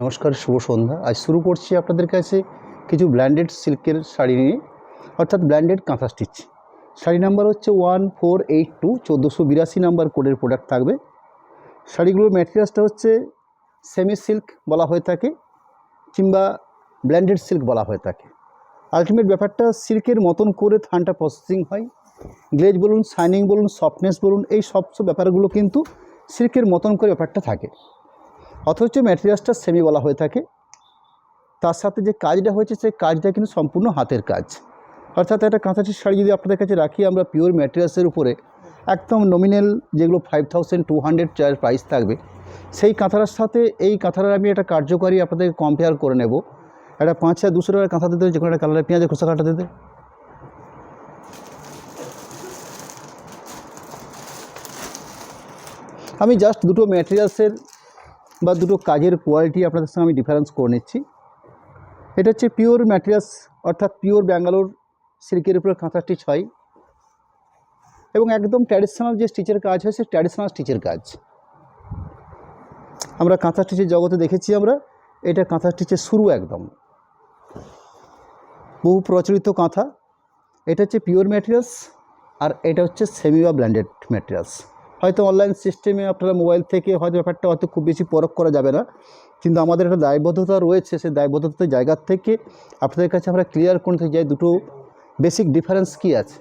নমস্কার, শুভ সন্ধ্যা। আজ শুরু করছি আপনাদের কাছে কিছু ব্র্যান্ডেড সিল্কের শাড়ি নিয়ে, অর্থাৎ ব্র্যান্ডেড কাঁথা স্টিচ। শাড়ি নাম্বার হচ্ছে 1482, 1482 নাম্বার কোডের প্রোডাক্ট থাকবে। শাড়িগুলোর ম্যাটেরিয়ালসটা হচ্ছে সেমি সিল্ক বলা হয়ে থাকে কিংবা ব্র্যান্ডেড সিল্ক বলা হয়ে থাকে। আলটিমেট ব্যাপারটা সিল্কের মতন করে থানটা প্রসেসিং হয়। গ্লেজ বলুন, শাইনিং বলুন, সফটনেস বলুন, এই সব ব্যাপারগুলো কিন্তু সিল্কের মতন করে ব্যাপারটা থাকে। অথচ ম্যাটেরিয়ালসটা সেমি বলা হয়ে থাকে। তার সাথে যে কাজটা হয়েছে সেই কাজটা কিন্তু সম্পূর্ণ হাতের কাজ। অর্থাৎ একটা কাঁথাটির শাড়ি যদি আপনাদের কাছে রাখি আমরা পিওর ম্যাটেরিয়ালসের উপরে, একদম নমিনাল যেগুলো 5200 প্রাইস থাকবে, সেই কাঁথাটার সাথে এই কাঁথাটার আমি একটা কার্যকারী আপনাদের কম্পেয়ার করে নেব। একটা 5200 টাকার কাঁথা দিতে, যে কোনো একটা কালারের পেঁয়াজের খোসা কাটা দিতে। আমি জাস্ট দুটো ম্যাটেরিয়ালসের বা দুটো কাজের কোয়ালিটি আপনাদের সঙ্গে আমি ডিফারেন্স করে নিচ্ছি। এটা হচ্ছে পিওর ম্যাটেরিয়ালস, অর্থাৎ পিওর ব্যাঙ্গালোর সিল্কের উপরে কাঁথা স্টিচ হয় এবং একদম ট্র্যাডিশনাল যে স্টিচের কাজ হয় সেই ট্র্যাডিশনাল স্টিচের কাজ আমরা কাঁথা স্টিচের জগতে দেখেছি। আমরা এটা কাঁথা স্টিচের শুরু, একদম বহু প্রচলিত কাঁথা। এটা হচ্ছে পিওর ম্যাটেরিয়ালস আর এটা হচ্ছে সেমি বা ব্ল্যান্ডেড ম্যাটেরিয়ালস। হয়তো অনলাইন সিস্টেমে আপনারা মোবাইল থেকে হয়তো ব্যাপারটা হয়তো খুব বেশি পরখ করা যাবে না, কিন্তু আমাদের একটা দায়বদ্ধতা রয়েছে। সেই দায়বদ্ধতার জায়গার থেকে আপনাদের কাছে আমরা ক্লিয়ার করতে চাই দুটো বেসিক ডিফারেন্স কী আছে।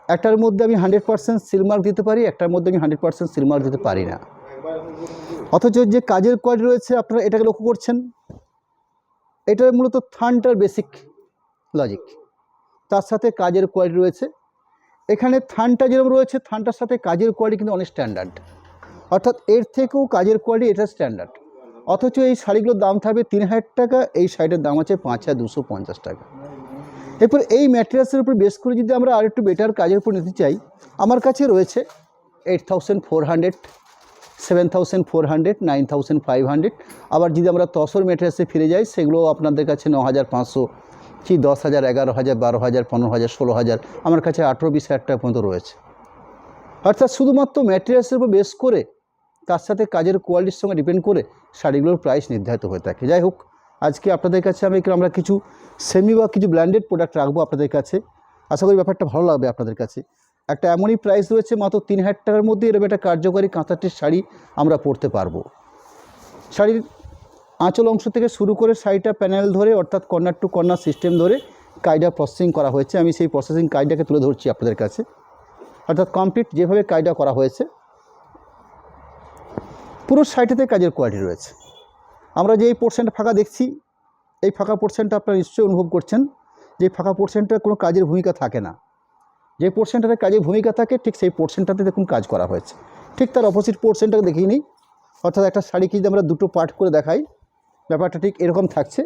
একটার মধ্যে আমি 100% সিলমার্ক দিতে পারি, একটার মধ্যে আমি 100% সিলমার্ক দিতে পারি না। অথচ যে কাজের কোয়ালিটি রয়েছে আপনারা এটাকে লক্ষ্য করছেন, এটার মূলত থানটার বেসিক লজিক, তার সাথে কাজের কোয়ালিটি রয়েছে। এখানে থানটা যেরকম রয়েছে, থানটার সাথে কাজের কোয়ালিটি কিন্তু অনেক স্ট্যান্ডার্ড, অর্থাৎ এর থেকেও কাজের কোয়ালিটি এটা স্ট্যান্ডার্ড। অথচ এই শাড়িগুলোর দাম থাকবে 3000 টাকা, এই শাড়িটার দাম আছে 5250 টাকা। এরপর এই ম্যাটেরিয়ালসের উপর বেস করে যদি আমরা আরেকটু বেটার কাজের উপর নিতে চাই, আমার কাছে রয়েছে 8400, 7400, 9500। আবার যদি আমরা তসর ম্যাটেরিয়ালসে ফিরে যাই সেগুলো আপনাদের কাছে 9500 কি 10,000, 11,000, 12,000, 15,000, 16,000, আমার কাছে 18-20,000 টাকা পর্যন্ত রয়েছে। অর্থাৎ শুধুমাত্র ম্যাটেরিয়ালসের উপর বেস করে, তার সাথে কাজের কোয়ালিটির সঙ্গে ডিপেন্ড করে শাড়িগুলোর প্রাইস নির্ধারিত হয়ে থাকে। যাই হোক, আজকে আপনাদের কাছে আমরা কিছু সেমি বা কিছু ব্র্যান্ডেড প্রোডাক্ট রাখবো আপনাদের কাছে। আশা করি ব্যাপারটা ভালো লাগবে আপনাদের কাছে। একটা এমনই প্রাইস রয়েছে মাত্র 3000 টাকার মধ্যে এরকম একটা কার্যকারী কাঁথাটির শাড়ি আমরা পরতে পারবো। শাড়ির আঁচল অংশ থেকে শুরু করে শাড়িটা প্যানেল ধরে, অর্থাৎ কর্নার টু কর্নার সিস্টেম ধরে কাজটা প্রসেসিং করা হয়েছে। আমি সেই প্রসেসিং কাজটাকে তুলে ধরছি আপনাদের কাছে, অর্থাৎ কমপ্লিট যেভাবে কাজটা করা হয়েছে পুরো শাড়িটাতে কাজের কোয়ালিটি রয়েছে। আমরা যে এই পোর্শনটা ফাঁকা দেখছি, এই ফাঁকা পোর্শনটা আপনারা নিশ্চয়ই অনুভব করছেন যে ফাঁকা পোর্শনটা কোনো কাজের ভূমিকা থাকে না। যে পোর্শনটাতে কাজের ভূমিকা থাকে ঠিক সেই পোর্শনটাতে দেখুন কাজ করা হয়েছে। ঠিক তার অপোজিট পোর্শনটাকে দেখিয়ে নিই। অর্থাৎ একটা শাড়িকে যদি আমরা দুটো পার্ট করে দেখাই, ব্যাপারটা ঠিক এরকম থাকছে।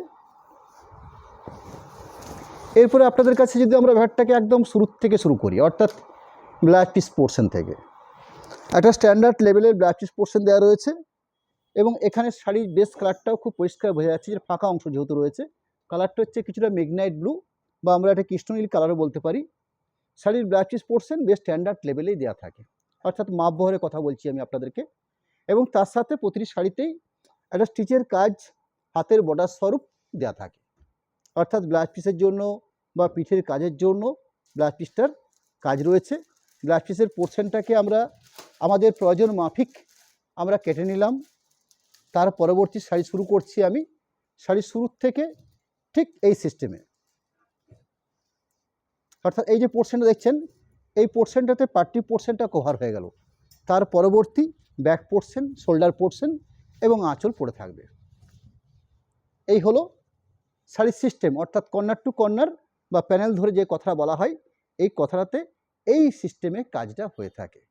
এরপরে আপনাদের কাছে যদি আমরা ব্যাপারটাকে একদম শুরু থেকে শুরু করি, অর্থাৎ ব্লাউজ পিস পোর্শন থেকে, একটা স্ট্যান্ডার্ড লেভেলের ব্লাউজ পিস পোর্শন দেওয়া রয়েছে এবং এখানে শাড়ির বেস কালারটাও খুব পরিষ্কার বোঝা যাচ্ছে যে ফাঁকা অংশ যেহেতু রয়েছে, কালারটা হচ্ছে কিছুটা মিডনাইট ব্লু বা আমরা একটা কৃষ্ণনীল কালারও বলতে পারি। শাড়ির ব্লাউজ পিস পোর্শন বেশ স্ট্যান্ডার্ড লেভেলেই দেওয়া থাকে, অর্থাৎ মাপ বহরের কথা বলছি আমি আপনাদেরকে। এবং তার সাথে প্রতিটি শাড়িতেই একটা স্টিচের কাজ হাতের বর্ডার স্বরূপ দেওয়া থাকে, অর্থাৎ ব্লাউজ পিসের জন্য বা পিঠের কাজের জন্য ব্লাউজ পিসটার কাজ রয়েছে। ব্লাউজ পিসের পোর্শনটাকে আমরা আমাদের প্রয়োজন মাফিক আমরা কেটে নিলাম। তার পরবর্তী শাড়ি শুরু করছি আমি। শাড়ির শুরুর থেকে ঠিক এই সিস্টেমে, অর্থাৎ এই যে পোর্শনটা দেখছেন, এই পোর্শনটাতে পার্টি পোর্শনটা কভার হয়ে গেল। তার পরবর্তী ব্যাক পোর্শন, শোল্ডার পোর্শন এবং আঁচল পড়ে থাকবে। এই হলো শাড়ির সিস্টেম, অর্থাৎ কর্নার টু কর্নার বা প্যানেল ধরে যে কথাটা বলা হয়, এই কথাটাতে এই সিস্টেমে কাজটা হয়ে থাকে।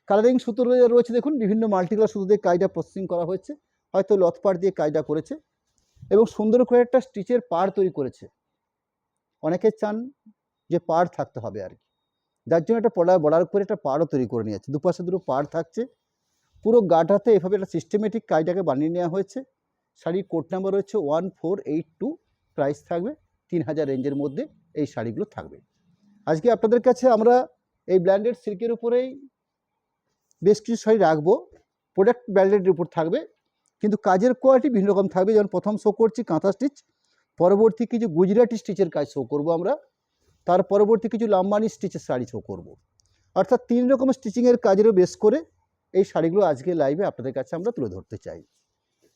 কালারিং সুতো রয়েছে দেখুন, বিভিন্ন মাল্টিকালার সুতো দিয়ে কাজটা প্রসেসিং করা হয়েছে, হয়তো লথপাট দিয়ে কাজটা করেছে এবং সুন্দর করে একটা স্টিচের পাড় তৈরি করেছে। অনেকে চান যে পাড় থাকতে হবে আর কি, যার জন্য একটা বর্ডার করে একটা পাড়ও তৈরি করে নিয়েছে, দুপাশে দুটো পাড় থাকছে। পুরো গাটাতে এভাবে একটা সিস্টেমেটিক কাজটাকে বানিয়ে নেওয়া হয়েছে। শাড়ির কোড নাম্বার রয়েছে 1482, প্রাইস থাকবে 3000 রেঞ্জের মধ্যে এই শাড়িগুলো থাকবে। আজকে আপনাদের কাছে আমরা এই ব্র্যান্ডেড সিল্কের উপরেই বেশ কিছু শাড়ি রাখবো। প্রোডাক্ট ব্র্যান্ডেডের উপর থাকবে, কিন্তু কাজের কোয়ালিটি বিভিন্ন রকম থাকবে। যেমন প্রথম শো করছি কাঁথা স্টিচ, পরবর্তী কিছু গুজরাটি স্টিচের কাজ শো করব আমরা, তার পরবর্তী কিছু লাম্বানি স্টিচের শাড়ি শো করব। অর্থাৎ 3 রকম স্টিচিংয়ের কাজেরও বেস করে এই শাড়িগুলো আজকে লাইভে আপনাদের কাছে আমরা তুলে ধরতে চাই।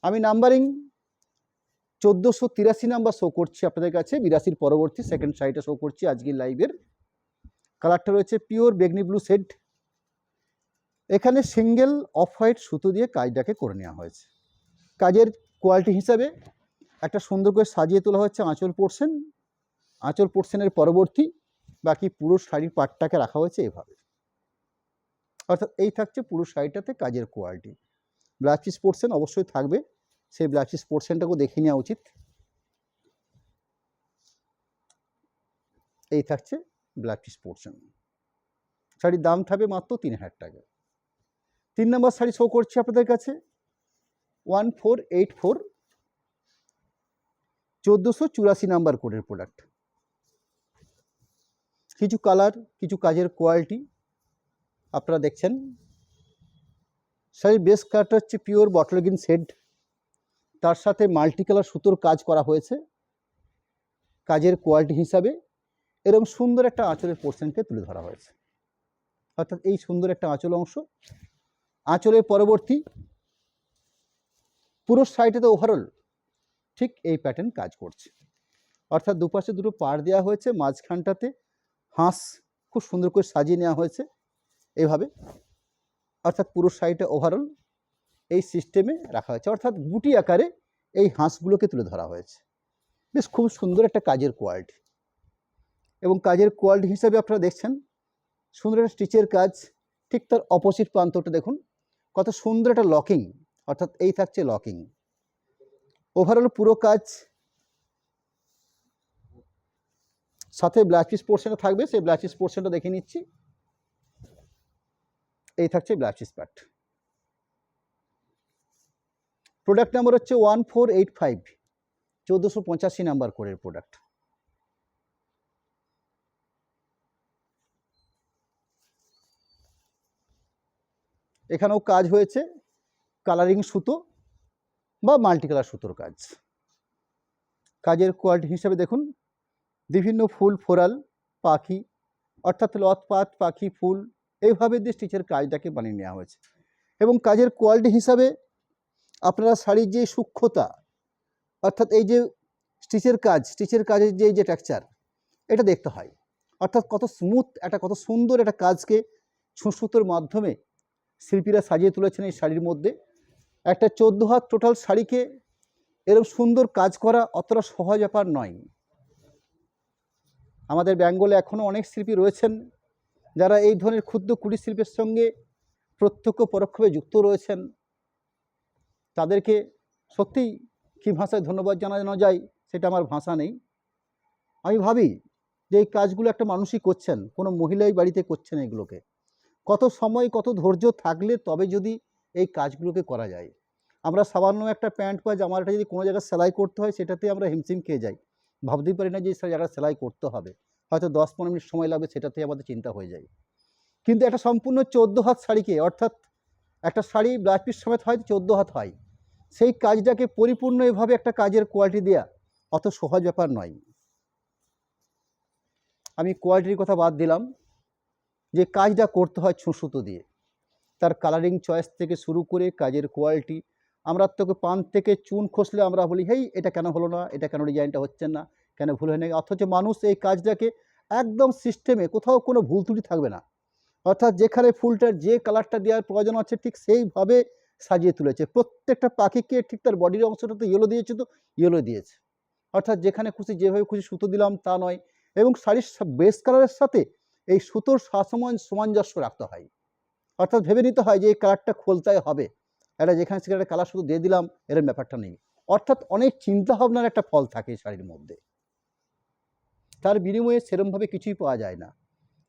আমি নাম্বারিং 1483 নাম্বার শো করছি আপনাদের কাছে, 82 পরবর্তী সেকেন্ড শাড়িটা শো করছি আজকের লাইভের। কালারটা রয়েছে পিওর বেগনি ব্লু শেড। এখানে সিঙ্গেল অফ হোয়াইট সুতো দিয়ে কাজটাকে করে নেওয়া হয়েছে। কাজের কোয়ালিটি হিসাবে একটা সুন্দর করে সাজিয়ে তোলা হচ্ছে আঁচল পোর্শন, আঁচল পোর্শনের পরবর্তী বাকি পুরো শাড়ির পাটটাকে রাখা হয়েছে এভাবে। অর্থাৎ এই থাকছে পুরো শাড়িটাতে কাজের কোয়ালিটি। ব্লাউজ পিস পোর্শন অবশ্যই থাকবে, সেই ব্লাউজ পিস পোর্শনটাকেও দেখে নেওয়া উচিত। এই থাকছে ব্লাউজ পিস পোর্শন। শাড়ির দাম থাকবে মাত্র 3000 টাকা। 3 নম্বর শাড়ি শো করছি আপনাদের কাছে 1484, 1484 নাম্বার কোডের প্রোডাক্ট। কিছু কালার, কিছু কাজের কোয়ালিটি আপনারা দেখছেন। শাড়ির বেস কালারটা হচ্ছে পিওর বটল গ্রিন শেড, তার সাথে মাল্টি কালার সুতোর কাজ করা হয়েছে। কাজের কোয়ালিটি হিসাবে এরকম সুন্দর একটা আঁচলের পোর্শনকে তুলে ধরা হয়েছে। অর্থাৎ এই সুন্দর একটা আঁচল অংশ, আঁচলের পরবর্তী পুরো শাড়িটাতে ওভারঅল ঠিক এই প্যাটার্ন কাজ করছে। অর্থাৎ দুপাশে দুটো পাড় দেওয়া হয়েছে, মাঝখানটাতে হাঁস খুব সুন্দর করে সাজিয়ে নেওয়া হয়েছে এইভাবে। অর্থাৎ পুরো শাড়িটা ওভারঅল এই সিস্টেমে রাখা হয়েছে, অর্থাৎ গুটি আকারে এই হাঁসগুলোকে তুলে ধরা হয়েছে। বেশ খুব সুন্দর একটা কাজের কোয়ালিটি। এবং কাজের কোয়ালিটি হিসাবে আপনারা দেখছেন সুন্দর একটা স্টিচের কাজ। ঠিক তার অপোজিট প্রান্তটা দেখুন কত সুন্দর একটা লকিং, অর্থাৎ এই থাকছে লকিং। ওভারঅল পুরো কাজ সাথে ব্লাউজ পিস পোর্শনটা থাকবে, সেই ব্লাউজ পিস পোর্শনটা দেখে নিচ্ছি। এই থাকছে blouse piece part. Product number হচ্ছে 1485, 1485 নাম্বার কোডের প্রোডাক্ট। এখানেও কাজ হয়েছে কালারিং সুতো বা মাল্টি কালার সুতোর কাজ। কাজের কোয়ালিটি হিসাবে দেখুন বিভিন্ন ফুল ফোরাল পাখি, অর্থাৎ লত পাত পাখি ফুল এইভাবে দিয়ে স্টিচের কাজটাকে বানিয়ে নেওয়া হয়েছে। এবং কাজের কোয়ালিটি হিসাবে আপনারা শাড়ির যে সূক্ষ্মতা, অর্থাৎ এই যে স্টিচের কাজের যে টেক্সচার, এটা দেখতে হয়। অর্থাৎ কত স্মুথ একটা, কত সুন্দর একটা কাজকে সুতোর মাধ্যমে শিল্পীরা সাজিয়ে তুলেছেন এই শাড়ির মধ্যে। একটা 14 হাত টোটাল শাড়িকে এরকম সুন্দর কাজ করা অতটা সহজ ব্যাপার নয়। আমাদের বেঙ্গলে এখনও অনেক শিল্পী রয়েছেন যারা এই ধরনের ক্ষুদ্র কুটির শিল্পের সঙ্গে প্রত্যক্ষ পরোক্ষভাবে যুক্ত রয়েছেন। তাদেরকে সত্যিই কী ভাষায় ধন্যবাদ জানানো যায় সেটা আমার ভাষা নেই। আমি ভাবি যে এই কাজগুলো একটা মানুষই করছেন, কোনো মহিলাই বাড়িতে করছেন এগুলোকে। কত সময় কত ধৈর্য থাকলে তবে যদি এই কাজগুলোকে করা যায়। আমরা সামান্য একটা প্যান্ট বা জামাটা যদি কোনো জায়গায় সেলাই করতে হয় সেটাতে আমরা হিমশিম খেয়ে যাই, ভাবতেই পারি না যে জায়গায় সেলাই করতে হবে, হয়তো 10-15 মিনিট সময় লাগবে, সেটাতেই আমাদের চিন্তা হয়ে যায়। কিন্তু একটা সম্পূর্ণ 14 হাত শাড়িকে, অর্থাৎ একটা শাড়ি ব্লাউজ পিস সমেত হয় 14 হাত হয়, সেই কাজটাকে পরিপূর্ণ এভাবে একটা কাজের কোয়ালিটি দেওয়া অত সহজ ব্যাপার নয়। আমি কোয়ালিটির কথা বাদ দিলাম, যে কাজটা করতে হয় সুতো দিয়ে, তার কালারিং চয়েস থেকে শুরু করে কাজের কোয়ালিটি। আমরা তোকে পান থেকে চুন খসলে আমরা বলি হেই এটা কেন হলো না, এটা কেন ডিজাইনটা হচ্ছে না, কেন ভুল হয় না, অথচ মানুষ এই কাজটাকে একদম সিস্টেমে কোথাও কোনো ভুল ত্রুটি থাকবে না, অর্থাৎ যেখানে ফুলটার যে কালারটা দেওয়ার প্রয়োজন আছে ঠিক সেইভাবে সাজিয়ে তুলেছে। প্রত্যেকটা পাখিকে ঠিক তার বডির অংশটাতে ইয়েলো দিয়েছে, তো ইয়েলো দিয়েছে, অর্থাৎ যেখানে খুশি যেভাবে খুশি সুতো দিলাম তা নয়। এবং শাড়ির বেস কালারের সাথে এই সুতোর সামঞ্জস্য রাখতে হয়, অর্থাৎ ভেবে নিতে হয় যে এই কালারটা খোলতায় হবে, এটা যেখানে সেখানে কালার শুধু দিয়ে দিলাম এরকম ব্যাপারটা নেই। অর্থাৎ অনেক চিন্তাভাবনার একটা ফল থাকে এই শাড়ির মধ্যে, তার বিনিময়ে সেরমভাবে কিছুই পাওয়া যায় না।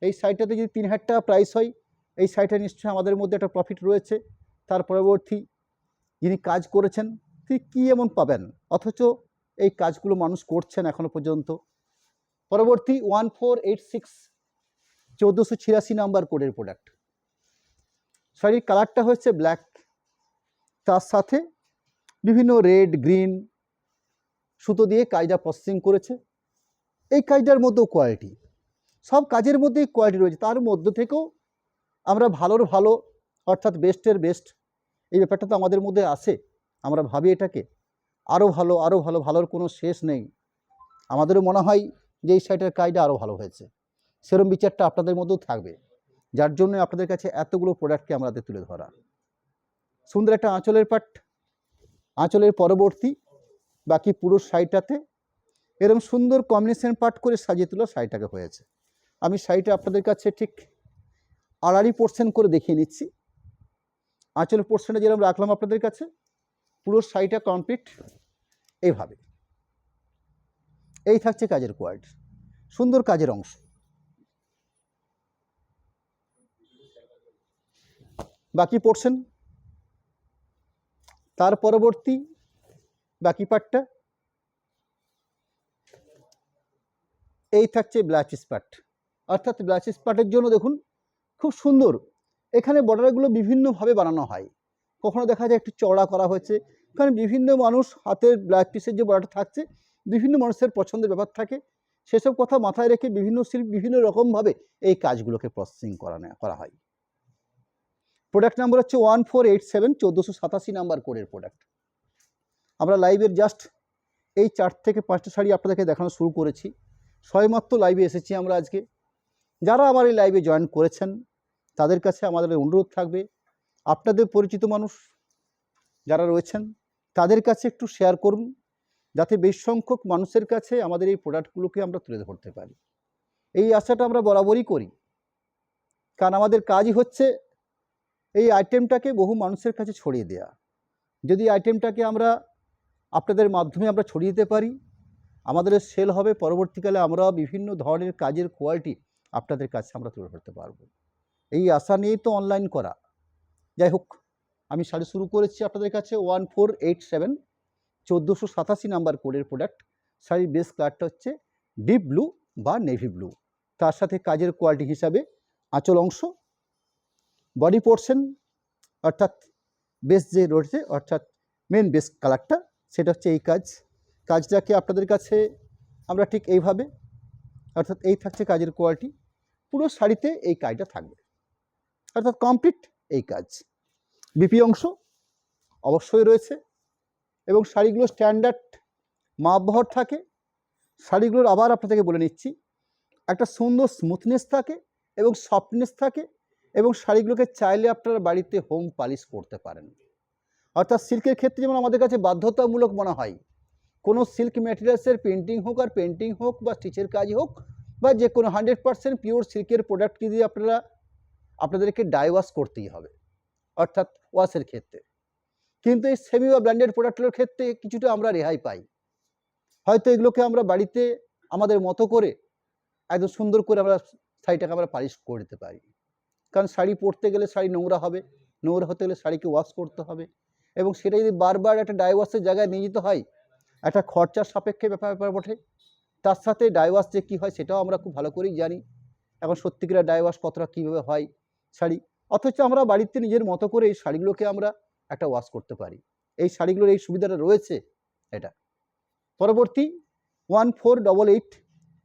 এই শাড়িটাতে যদি 3000 টাকা প্রাইস হয়, এই শাড়িটা নিশ্চয়ই আমাদের মধ্যে একটা প্রফিট রয়েছে। তার পরবর্তী যিনি কাজ করেছেন তিনি কী এমন পাবেন, অথচ এই কাজগুলো মানুষ করছেন এখনো পর্যন্ত। পরবর্তী 1486, 1486 নাম্বার কোডের প্রোডাক্ট। শাড়ির কালারটা হচ্ছে ব্ল্যাক, তার সাথে বিভিন্ন রেড গ্রিন সুতো দিয়ে কাজটা প্রসেসিং করেছে। এই কাজটার মধ্যেও কোয়ালিটি, সব কাজের মধ্যেই কোয়ালিটি রয়েছে। তার মধ্য থেকেও আমরা ভালোর ভালো অর্থাৎ বেস্টের বেস্ট এই ব্যাপারটা তো আমাদের মধ্যে আসে। আমরা ভাবি এটাকে আরও ভালো, আরও ভালো, ভালোর কোনো শেষ নেই। আমাদেরও মনে হয় যে এই সাইটের কাজটা আরও ভালো হয়েছে, সেরকম বিচারটা আপনাদের মধ্যেও থাকবে, যার জন্য আপনাদের কাছে এতগুলো প্রোডাক্টকে আমাদের তুলে ধরা। সুন্দর একটা আঁচলের পাট, আঁচলের পরবর্তী বাকি পুরো শাড়িটাতে এরকম সুন্দর কম্বিনেশন পাট করে সাজিয়ে তোলা শাড়িটাকে হয়েছে। আমি শাড়িটা আপনাদের কাছে ঠিক আড়াআড়ি পোর্শন করে দেখিয়ে নিচ্ছি। আঁচলের পোর্শনটা যেরকম রাখলাম আপনাদের কাছে, পুরো শাড়িটা কমপ্লিট এইভাবে। এই থাকছে কাজের কোয়ালিটি, সুন্দর কাজের অংশ। বাকি পোর্শন, তার পরবর্তী বাকি পার্টটা এই থাকছে ব্লাউজ পার্ট, অর্থাৎ ব্লাউজ পার্টের জন্য দেখুন খুব সুন্দর এখানে বর্ডারগুলো বিভিন্নভাবে বানানো হয়। কখনো দেখা যায় একটু চওড়া করা হয়েছে, কারণ বিভিন্ন মানুষ হাতের ব্লাউজ পিসের যে বর্ডারটা থাকছে বিভিন্ন মানুষের পছন্দের ব্যাপার থাকে, সেসব কথা মাথায় রেখে বিভিন্ন শিল্প বিভিন্ন রকমভাবে এই কাজগুলোকে প্রসেসিং করা হয়। প্রোডাক্ট নাম্বার হচ্ছে 1487, 1487 নাম্বার কোডের প্রোডাক্ট। আমরা লাইভের জাস্ট এই 4 থেকে 5টা শাড়ি আপনাদেরকে দেখানো শুরু করেছি, সবেমাত্র লাইভে এসেছি আমরা আজকে। যারা আমার এই লাইভে জয়েন করেছেন তাদের কাছে আমাদের অনুরোধ থাকবে, আপনাদের পরিচিত মানুষ যারা রয়েছেন তাদের কাছে একটু শেয়ার করুন, যাতে বেশ সংখ্যক মানুষের কাছে আমাদের এই প্রোডাক্টগুলোকে আমরা তুলে ধরতে পারি। এই আশাটা আমরা বরাবরই করি, কারণ আমাদের কাজই হচ্ছে এই আইটেমটাকে বহু মানুষের কাছে ছড়িয়ে দেওয়া। যদি আইটেমটাকে আমরা আপনাদের মাধ্যমে আমরা ছড়িয়ে দিতে পারি, আমাদের সেল হবে, পরবর্তীকালে আমরা বিভিন্ন ধরনের কাজের কোয়ালিটি আপনাদের কাছে আমরা তুলে ধরতে পারবো। এই আশা নিয়েই তো অনলাইন করা। যাই হোক, আমি শাড়ি শুরু করেছি আপনাদের কাছে 1487, 1487 নাম্বার কোডের প্রোডাক্ট। শাড়ির বেস কালারটা হচ্ছে ডিপ ব্লু বা নেভি ব্লু, তার সাথে কাজের কোয়ালিটি হিসাবে আঁচল অংশ, বডি পোর্শন অর্থাৎ বেস যে রয়েছে অর্থাৎ মেন বেস কালারটা সেটা হচ্ছে এই কাজটাকে আপনাদের কাছে আমরা ঠিক এইভাবে, অর্থাৎ এই থাকছে কাজের কোয়ালিটি। পুরো শাড়িতে এই কাজটা থাকবে, অর্থাৎ কমপ্লিট এই কাজ। বিপি অংশ অবশ্যই রয়েছে এবং শাড়িগুলো স্ট্যান্ডার্ড মাপবহর থাকে। শাড়িগুলোর আবার আপনাদেরকে বলে নিচ্ছি, একটা সুন্দর স্মুথনেস থাকে এবং সফটনেস থাকে, এবং শাড়িগুলোকে চাইলে আপনারা বাড়িতে হোম পালিশ করতে পারেন। অর্থাৎ সিল্কের ক্ষেত্রে যেমন আমাদের কাছে বাধ্যতামূলক মনে হয়, কোনো সিল্ক ম্যাটেরিয়ালসের পেন্টিং হোক আর পেন্টিং হোক বা স্টিচের কাজই হোক বা যে কোনো 100% পিওর সিল্কের প্রোডাক্টকে দিয়ে আপনাদেরকে ডাই ওয়াশ করতেই হবে, অর্থাৎ ওয়াশের ক্ষেত্রে। কিন্তু এই সেমি বা ব্র্যান্ডেড প্রোডাক্টের ক্ষেত্রে কিছুটা আমরা রেহাই পাই। হয়তো এগুলোকে আমরা বাড়িতে আমাদের মতো করে একদম সুন্দর করে আমরা শাড়িটাকে আমরা পালিশ করে দিতে পারি, কারণ শাড়ি পরতে গেলে শাড়ি নোংরা হবে, নোংরা হতে গেলে শাড়িকে ওয়াশ করতে হবে, এবং সেটা যদি বারবার একটা ডাই ওয়াশের জায়গায় নিয়ে যেতে হয় একটা খরচার সাপেক্ষে ব্যাপার বটে। তার সাথে ডাই ওয়াশ যে কী হয় সেটাও আমরা খুব ভালো করেই জানি, এখন সত্যিকারের ডাই ওয়াশ কতটা কীভাবে হয় শাড়ি, অথচ আমরা বাড়িতে নিজের মতো করে এই শাড়িগুলোকে আমরা একটা ওয়াশ করতে পারি। এই শাড়িগুলোর এই সুবিধাটা রয়েছে এটা। পরবর্তী 1488,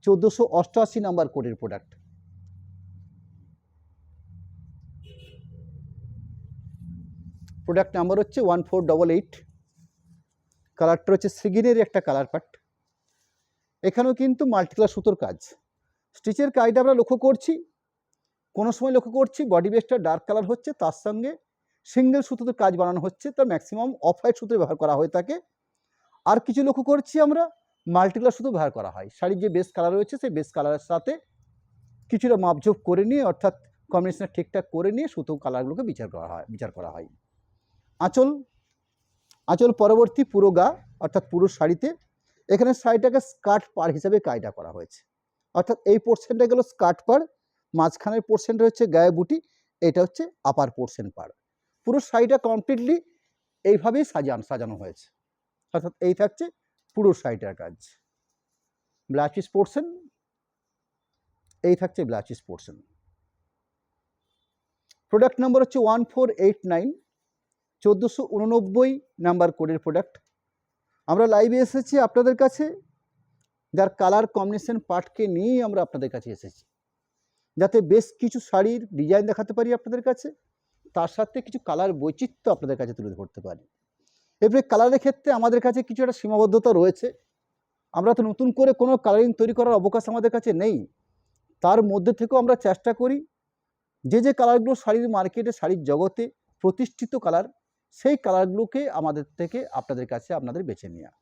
1488 নাম্বার কোডের প্রোডাক্ট। প্রোডাক্ট নাম্বার হচ্ছে 1488, কালারটা হচ্ছে সিগিনের একটা কালার পাট। এখানেও কিন্তু মাল্টিকালার সুতোর কাজ, স্টিচের কাজটা আমরা লক্ষ্য করছি, কোনো সময় লক্ষ্য করছি বডি বেসটা ডার্ক কালার হচ্ছে, তার সঙ্গে সিঙ্গেল সুতোতে কাজ বানানো হচ্ছে, তার ম্যাক্সিমাম অফ হোয়াইট সুতো ব্যবহার করা হয়ে থাকে। আর কিছু লক্ষ্য করছি আমরা মাল্টিকালার সুতো ব্যবহার করা হয়। শাড়ির যে বেস কালার রয়েছে সেই বেস কালারের সাথে কিছুটা মাপঝোপ করে নিয়ে অর্থাৎ কম্বিনেশনটা ঠিকঠাক করে নিয়ে সুতো কালারগুলোকে বিচার করা হয়। আঁচল পরবর্তী পুরো গা অর্থাৎ পুরো শাড়িতে এখানে শাড়িটাকে স্কার্ট পার হিসাবে কাজটা করা হয়েছে, অর্থাৎ এই পোর্শনটা গেল স্কার্ট পার, মাঝখানের পোর্শনটা হচ্ছে গায়ে বুটি, এটা হচ্ছে আপার পোর্শন পার। পুরো শাড়িটা কমপ্লিটলি এইভাবেই সাজানো হয়েছে, অর্থাৎ এই থাকছে পুরো শাড়িটার কাজ। ব্লাউজ পিস পোর্শন এই থাকছে blouse piece portion. Product number হচ্ছে 1489, 1489 নাম্বার কোডের প্রোডাক্ট। আমরা লাইভে এসেছি আপনাদের কাছে যার কালার কম্বিনেশন পার্টকে নিয়েই আমরা আপনাদের কাছে এসেছি, যাতে বেশ কিছু শাড়ির ডিজাইন দেখাতে পারি আপনাদের কাছে, তার সাথে কিছু কালার বৈচিত্র্য আপনাদের কাছে তুলে ধরতে পারি। এবারে কালারের ক্ষেত্রে আমাদের কাছে কিছু একটা সীমাবদ্ধতা রয়েছে। আমরা তো নতুন করে কোনো কালারিং তৈরি করার অবকাশ আমাদের কাছে নেই। তার মধ্যে থেকেও আমরা চেষ্টা করি যে কালারগুলো শাড়ির মার্কেটে, শাড়ির জগতে প্রতিষ্ঠিত কালার, সেই কালারগুলোকে আমাদের থেকে আপনাদের কাছে আপনাদের বেছে নেওয়া।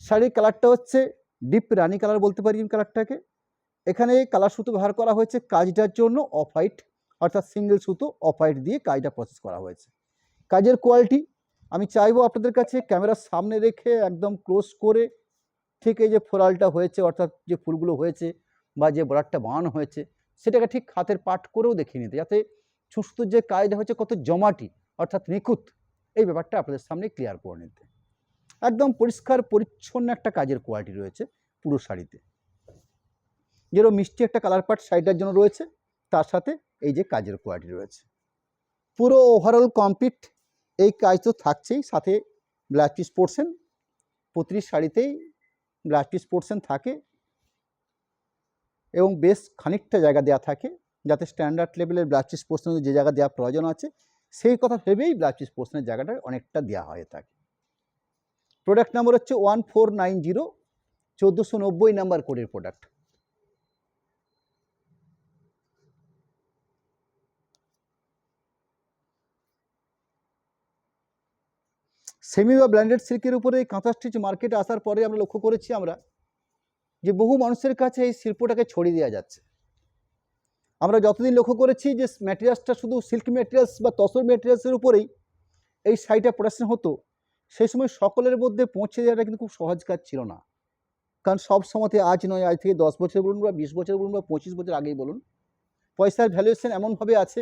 শাড়ির কালারটা হচ্ছে ডিপ রানি কালার বলতে পারি কালারটাকে। এখানে কালার সুতো ব্যবহার করা হয়েছে কাজটার জন্য অফ হোয়াইট, অর্থাৎ সিঙ্গেল সুতো অফ হোয়াইট দিয়ে কাজটা প্রসেস করা হয়েছে। কাজের কোয়ালিটি আমি চাইবো আপনাদের কাছে ক্যামেরার সামনে রেখে একদম ক্লোজ করে ঠিক এই যে ফোরালটা হয়েছে, অর্থাৎ যে ফুলগুলো হয়েছে বা যে বর্ডারটা বানানো হয়েছে, সেটাকে ঠিক হাতের পাট করেও দেখিয়ে নিতে, যাতে সুতোর যে কাজটা হচ্ছে কত জমাটি অর্থাৎ নিখুঁত, এই ব্যাপারটা আপনাদের সামনে ক্লিয়ার করে নিতে। একদম পরিষ্কার পরিচ্ছন্ন একটা কাজের কোয়ালিটি রয়েছে পুরো শাড়িতে। যেরকম মিষ্টি একটা কালার পার্ট শাড়িটার জন্য রয়েছে, তার সাথে এই যে কাজের কোয়ালিটি রয়েছে। পুরো ওভারঅল কমপ্লিট এই কাজ তো থাকছেই, সাথে ব্লাউজ পিস পোর্শন, প্রতিটি শাড়িতেই ব্লাউজ পিস পোর্শন থাকে এবং বেশ খানিকটা জায়গা দেওয়া থাকে, যাতে স্ট্যান্ডার্ড লেভেলের ব্লাউজ পিস পোর্শনে যে জায়গা দেওয়ার প্রয়োজন আছে সেই কথা ভেবেই ব্লাউজ পিস পোর্শনের জায়গাটা অনেকটা দেওয়া হয়ে থাকে। প্রোডাক্ট নাম্বার হচ্ছে 1490, 1490 নাম্বার কোডের প্রোডাক্ট। সেমি বা ব্ল্যান্ডেড সিল্কের উপরে এই কাঁথা স্টিচ মার্কেটে আসার পরে আমরা লক্ষ্য করেছি আমরা যে বহু মানুষের কাছে এই শিল্পটাকে ছড়িয়ে দেওয়া যাচ্ছে। আমরা যতদিন লক্ষ্য করেছি যে ম্যাটেরিয়ালসটা শুধু সিল্ক ম্যাটেরিয়ালস বা তসর ম্যাটেরিয়ালসের উপরেই এই শাড়িটা প্রোডাকশন হতো, সেই সময় সকলের মধ্যে পৌঁছে দেওয়াটা কিন্তু খুব সহজ কাজ ছিল না। কারণ সব সময়তে আজ নয়, আজ থেকে 10 বছর বলুন বা 20 বছর বলুন বা 25 বছর আগেই বলুন, পয়সার ভ্যালুয়েশন এমনভাবে আছে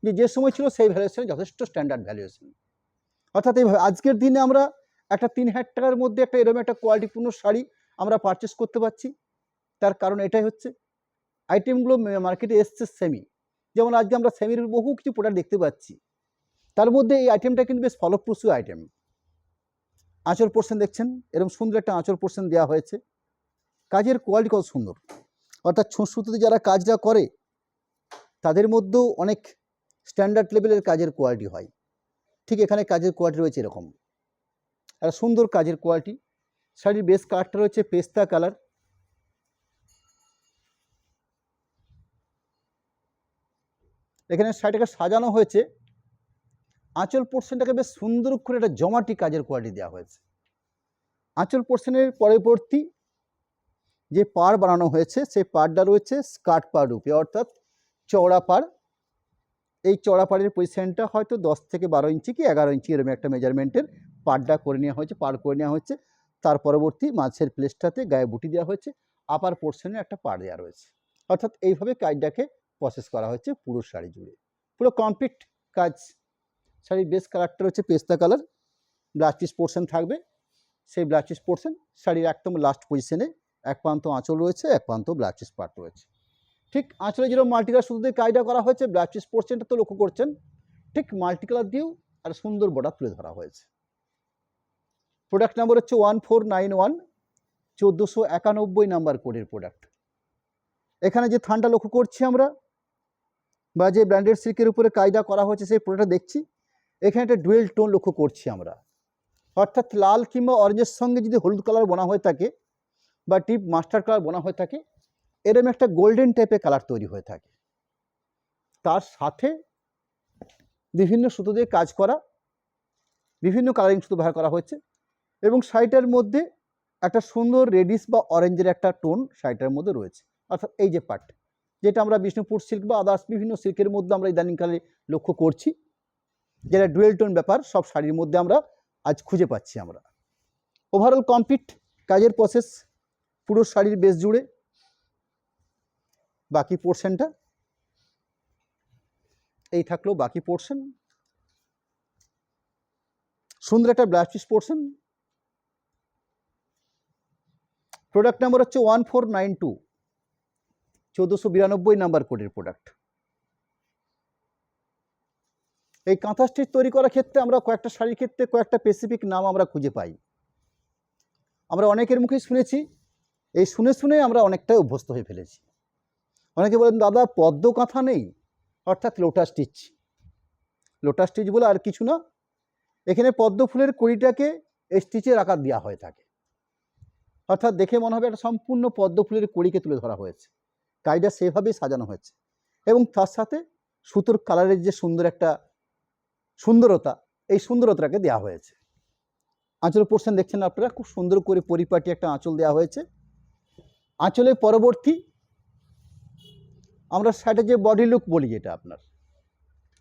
যে সময় ছিল সেই ভ্যালুয়েশনে যথেষ্ট স্ট্যান্ডার্ড ভ্যালুয়েশন। অর্থাৎ এইভাবে আজকের দিনে আমরা একটা 3000 টাকার মধ্যে একটা এরকম একটা কোয়ালিটিপূর্ণ শাড়ি আমরা পারচেস করতে পারছি। তার কারণ এটাই হচ্ছে আইটেমগুলো মার্কেটে এসছে সেমি। যেমন আজকে আমরা সেমির বহু কিছু প্রোডাক্ট দেখতে পাচ্ছি, তার মধ্যে এই আইটেমটা কিন্তু বেশ ফলপ্রসূ আইটেম। আঁচল পোর্শন দেখছেন, এরকম সুন্দর একটা আঁচল পোর্শন দেওয়া হয়েছে। কাজের কোয়ালিটি কত সুন্দর, অর্থাৎ ছুঁচ সুতোতে যারা কাজটা করে তাদের মধ্যেও অনেক স্ট্যান্ডার্ড লেভেলের কাজের কোয়ালিটি হয়। ঠিক এখানে কাজের কোয়ালিটি রয়েছে এরকম একটা সুন্দর কাজের কোয়ালিটি। শাড়ির বেস কালারটা রয়েছে পেস্তা কালার। এখানে শাড়িটাকে সাজানো হয়েছে, আঁচল পোর্শনটাকে বেশ সুন্দর করে একটা জমাটি কাজের কোয়ালিটি দেওয়া হয়েছে। আঁচল পোর্শনের পরবর্তী যে পাড় বানানো হয়েছে সেই পাড়টা রয়েছে স্কার্ট পাড় রূপে, অর্থাৎ চওড়া পাড়। এই চওড়া পাড়ের পজিশনটা হয়তো 10 থেকে 12 ইঞ্চি কি 11 ইঞ্চি এরকম একটা মেজারমেন্টের পাড়টা করে নেওয়া হয়েছে, পাড় করে নেওয়া হয়েছে। তার পরবর্তী মাঝের প্লেসটাতে গায়ে বুটি দেওয়া হয়েছে, আপার পোর্শনে একটা পাড় দেওয়া রয়েছে। অর্থাৎ এইভাবে কাজটাকে প্রসেস করা হয়েছে পুরো শাড়ি জুড়ে, পুরো কমপ্লিট কাজ। শাড়ির বেস কালারটা হচ্ছে পেস্তা কালার, ব্লাউজ পিস পোর্শন থাকবে। সেই ব্লাউজ পিস পোর্শন শাড়ির একদম লাস্ট পজিশনে এক প্রান্ত আঁচল রয়েছে, এক প্রান্ত ব্লাউজ পিস পার্ট রয়েছে। ঠিক আঁচলে যেরকম মাল্টিকালার সুতোতে কাজটা করা হয়েছে, ব্লাউজ পিস পোর্শনটা তো লক্ষ্য করছেন ঠিক মাল্টিকালার দিয়েও আর সুন্দর বর্ডার তুলে ধরা হয়েছে। প্রোডাক্ট নাম্বার হচ্ছে 1491, 1491 নাম্বার কোডের প্রোডাক্ট। এখানে যে থানটা লক্ষ্য করছি আমরা বা যে ব্র্যান্ডেড সিল্কের উপরে কাজটা করা হয়েছে সেই প্রোডাক্টটা দেখছি, এখানে একটা ডুয়েল টোন লক্ষ্য করছি আমরা। অর্থাৎ লাল কিংবা অরেঞ্জের সঙ্গে যদি হলুদ কালার বোনা হয়ে থাকে বা ডিপ মাস্টার্ড কালার বোনা হয়ে থাকে, এরকম একটা গোল্ডেন টাইপের কালার তৈরি হয়ে থাকে। তার সাথে বিভিন্ন সুতো দিয়ে কাজ করা, বিভিন্ন কালারিং সুতো ব্যবহার করা হয়েছে এবং শাড়িটার মধ্যে একটা সুন্দর রেডিশ বা অরেঞ্জের একটা টোন শাড়িটার মধ্যে রয়েছে। অর্থাৎ এই যে পার্ট, যেটা আমরা বিষ্ণুপুর সিল্ক বা আদার্স বিভিন্ন সিল্কের মধ্যে আমরা ইদানিংকালে লক্ষ্য করছি, যেটা ডুয়েল টোন ব্যাপার সব শাড়ির মধ্যে আমরা আজ খুঁজে পাচ্ছি আমরা। ওভারঅল কমপ্লিট কাজের প্রসেস পুরো শাড়ির বেস জুড়ে। বাকি পোর্শনটা এই থাকলো, বাকি পোর্শন সুন্দর একটা blouse piece portion. Product number হচ্ছে 1492, 1492 নাম্বার কোডের প্রোডাক্ট। এই কাঁথা স্টিচ তৈরি করার ক্ষেত্রে আমরা কয়েকটা শাড়ির ক্ষেত্রে কয়েকটা স্পেসিফিক নাম আমরা খুঁজে পাই। আমরা অনেকের মুখেই শুনেছি, এই শুনে শুনে আমরা অনেকটাই অভ্যস্ত হয়ে ফেলেছি। অনেকে বলেন দাদা পদ্ম কাঁথা নেই, অর্থাৎ লোটাস স্টিচ। লোটাস স্টিচ বলে আর কিছু না, এখানে পদ্ম ফুলের কড়িটাকে এই স্টিচের আকার দেওয়া হয়ে থাকে, অর্থাৎ দেখে মনে হবে একটা সম্পূর্ণ পদ্ম ফুলের কড়িকে তুলে ধরা হয়েছে, কাজটা সেভাবেই সাজানো হয়েছে। এবং তার সাথে সুতোর কালারের যে সুন্দর একটা সুন্দরতা, এই সুন্দরতাকে দেওয়া হয়েছে। আঁচল পোর্শন দেখছেন আপনারা, খুব সুন্দর করে পরিপাটি একটা আঁচল দেওয়া হয়েছে। আঁচলের পরবর্তী আমরা শাড়িটা যে বডি লুক বলি, যেটা আপনার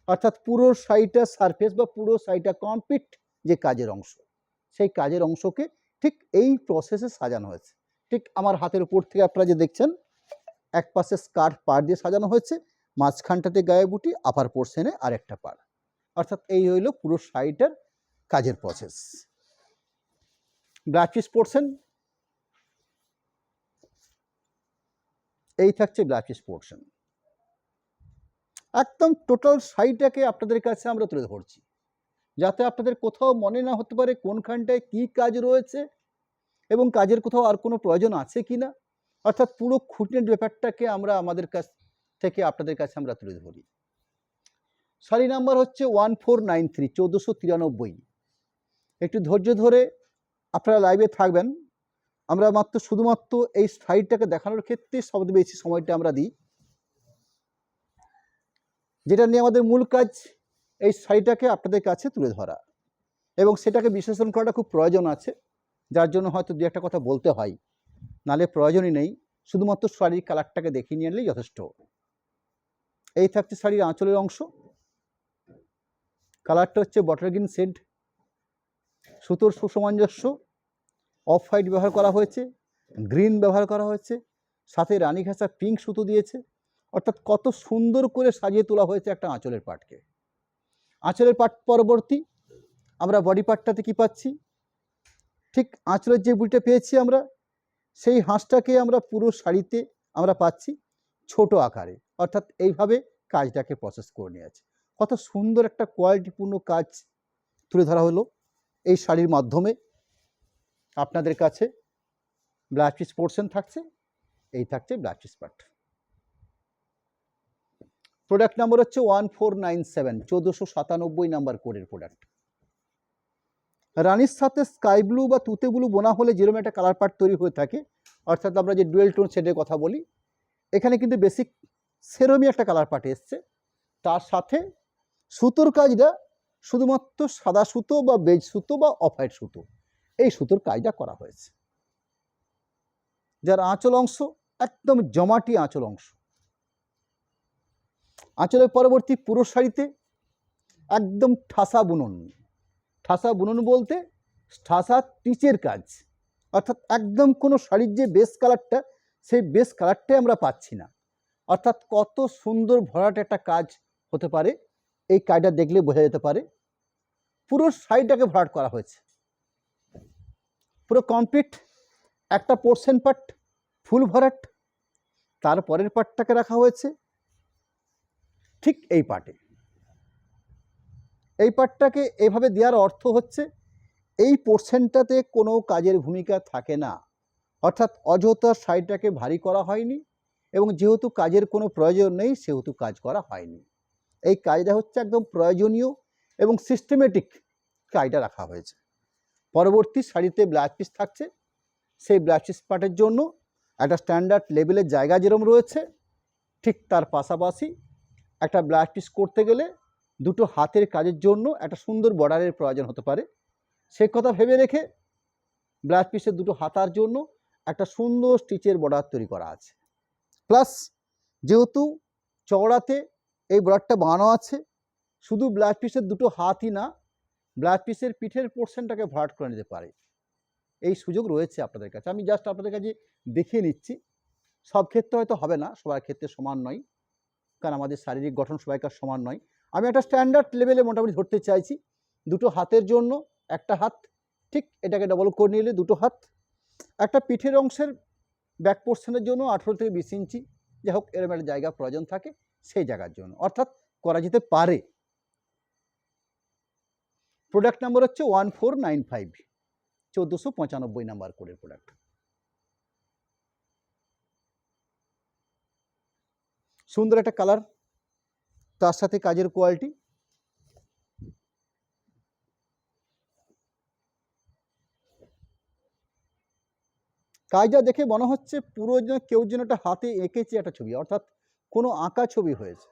অর্থাৎ পুরো শাড়িটা সারফেস বা পুরো শাড়িটা কমপ্লিট যে কাজের অংশ, সেই কাজের অংশকে ঠিক এই প্রসেসে সাজানো হয়েছে। ঠিক আমার হাতের উপর থেকে আপনারা যে দেখছেন, এক পাশে স্কার্ট পাড় দিয়ে সাজানো হয়েছে, মাঝখানটাতে গায়ে বুটি, আপার পোর্শনে আরেকটা পাড়, অর্থাৎ এই হইল পুরো শাড়িটার কাজের প্রসেস। ব্লাউজ পিস পোর্শন, এই থাকছে ব্লাউজ পিস পোর্শন। একদম টোটাল শাড়িটাকে আপনাদের কাছে আমরা তুলে ধরছি, যাতে আপনাদের কোথাও মনে না হতে পারে কোনখানটায় কি কাজ রয়েছে এবং কাজের কোথাও আর কোনো প্রয়োজন আছে কি না, অর্থাৎ পুরো খুঁটিনাটি ব্যাপারটাকে আমরা আমাদের কাছ থেকে আপনাদের কাছে আমরা তুলে ধরি। শাড়ি নাম্বার হচ্ছে 1493, 1493। একটু ধৈর্য ধরে আপনারা লাইভে থাকবেন। আমরা শুধুমাত্র এই শাড়িটাকে দেখানোর ক্ষেত্রে সবচেয়ে বেশি সময়টা আমরা দিই, যেটা নিয়ে আমাদের মূল কাজ এই শাড়িটাকে আপনাদের কাছে তুলে ধরা, এবং সেটাকে বিশ্লেষণ করাটা খুব প্রয়োজন আছে, যার জন্য হয়তো দু একটা কথা বলতে হয়, নালে প্রয়োজনই নেই, শুধুমাত্র শাড়ির কালারটাকে দেখিয়ে নিয়ে নিলেই যথেষ্ট। এই থাকছে শাড়ির আঁচলের অংশ, কালারটা হচ্ছে বটল গ্রিন শেড, সুতোর সুসামঞ্জস্য, অফ হোয়াইট ব্যবহার করা হয়েছে, গ্রিন ব্যবহার করা হয়েছে, সাথে রানী ঘাসা পিঙ্ক সুতো দিয়েছে, অর্থাৎ কত সুন্দর করে সাজিয়ে তোলা হয়েছে একটা আঁচলের পাটকে। আঁচলের পাট পরবর্তী আমরা বডি পার্টটাতে কি পাচ্ছি, ঠিক আঁচলের যে বুটিটা পেয়েছি আমরা, সেই হাঁসটাকে আমরা পুরো শাড়িতে আমরা পাচ্ছি ছোট আকারে, অর্থাৎ এইভাবে কাজটাকে প্রসেস করে নিয়েছে। কত সুন্দর একটা কোয়ালিটিপূর্ণ কাজ তুলে ধরা হলো এই শাড়ির মাধ্যমে। আপনাদের কাছে ব্লাউজ পিস পোর্শন থাকছে, এই থাকছে blouse piece part. Product number হচ্ছে 1497, 1497 নাম্বার কোডের প্রোডাক্ট। রানির সাথে স্কাই ব্লু বা তুতে ব্লু বোনা হলে যেরকম একটা কালার পার্ট তৈরি হয়ে থাকে, অর্থাৎ আমরা যে ডুয়েল টোন শেডের কথা বলি, এখানে কিন্তু বেসিক সেরমই একটা কালার পার্ট এসছে। তার সাথে সুতোর কাজটা শুধুমাত্র সাদা সুতো বা বেজ সুতো বা অফ হোয়াইট সুতো, এই সুতোর কাজটা করা হয়েছে। যার আঁচল অংশ একদম জমাটি আঁচল অংশ। আঁচলের পরবর্তী পুরো শাড়িতে একদম ঠাসা বুনন। ঠাসা বুনন বলতে ঠাসা টিচের কাজ, অর্থাৎ একদম কোনো শাড়ির যে বেস কালারটা, সেই বেস কালারটাই আমরা পাচ্ছি না, অর্থাৎ কত সুন্দর ভরাট একটা কাজ হতে পারে, এই কাজটা দেখলে বোঝা যেতে পারে। পুরো শাড়িটাকে ভরাট করা হয়েছে, পুরো কমপ্লিট একটা পোর্শন পার্ট ফুল ভরাট, তারপরের পার্টটাকে রাখা হয়েছে ঠিক এই পার্টে। এই পার্টটাকে এইভাবে দেওয়ার অর্থ হচ্ছে এই পোর্শনটাতে কোনো কাজের ভূমিকা থাকে না, অর্থাৎ অযথা শাড়িটাকে ভারী করা হয়নি, এবং যেহেতু কাজের কোনো প্রয়োজন নেই সেহেতু কাজ করা হয়নি। এই কাজটা হচ্ছে একদম প্রয়োজনীয় এবং সিস্টেমেটিক কাজটা রাখা হয়েছে। পরবর্তী শাড়িতে ব্লাউজ পিস থাকছে, সেই ব্লাউজ পিস পার্টের জন্য একটা স্ট্যান্ডার্ড লেভেলের জায়গা যেরকম রয়েছে, ঠিক তার পাশাপাশি একটা ব্লাউজ পিস করতে গেলে দুটো হাতের কাজের জন্য একটা সুন্দর বর্ডারের প্রয়োজন হতে পারে, সে কথা ভেবে রেখে ব্লাউজ পিসের দুটো হাতার জন্য একটা সুন্দর স্টিচের বর্ডার তৈরি করা আছে। প্লাস যেহেতু চওড়াতে এই বর্ডারটা বানানো আছে, শুধু ব্লাউজ পিসের দুটো হাতই না, ব্লাউজ পিসের পিঠের পোর্শনটাকে ভরাট করে নিতে পারে, এই সুযোগ রয়েছে আপনাদের কাছে। আমি জাস্ট আপনাদের কাছে দেখিয়ে নিচ্ছি, সব ক্ষেত্রে হয়তো হবে না, সবার ক্ষেত্রে সমান নয়, কারণ আমাদের শারীরিক গঠন সবাইকার সমান নয়। আমি একটা স্ট্যান্ডার্ড লেভেলে মোটামুটি ধরতে চাইছি। দুটো হাতের জন্য একটা হাত, ঠিক এটাকে ডবল করে নিলে দুটো হাত, একটা পিঠের অংশের ব্যাক পোর্শনের জন্য 18 থেকে 20 ইঞ্চি, যাই হোক এরকম একটা জায়গা প্রয়োজন থাকে সেই জায়গার জন্য, অর্থাৎ করা যেতে পারে। প্রোডাক্ট নাম্বার হচ্ছে 1495, 1495 নাম্বার কোডের প্রোডাক্ট। সুন্দর একটা কালার, তার সাথে কাজের কোয়ালিটি। কাজটা দেখে মনে হচ্ছে পুরো যেন কেউ যেন একটা হাতে এঁকেছে একটা ছবি, অর্থাৎ কোনো আঁকা ছবি হয়েছে,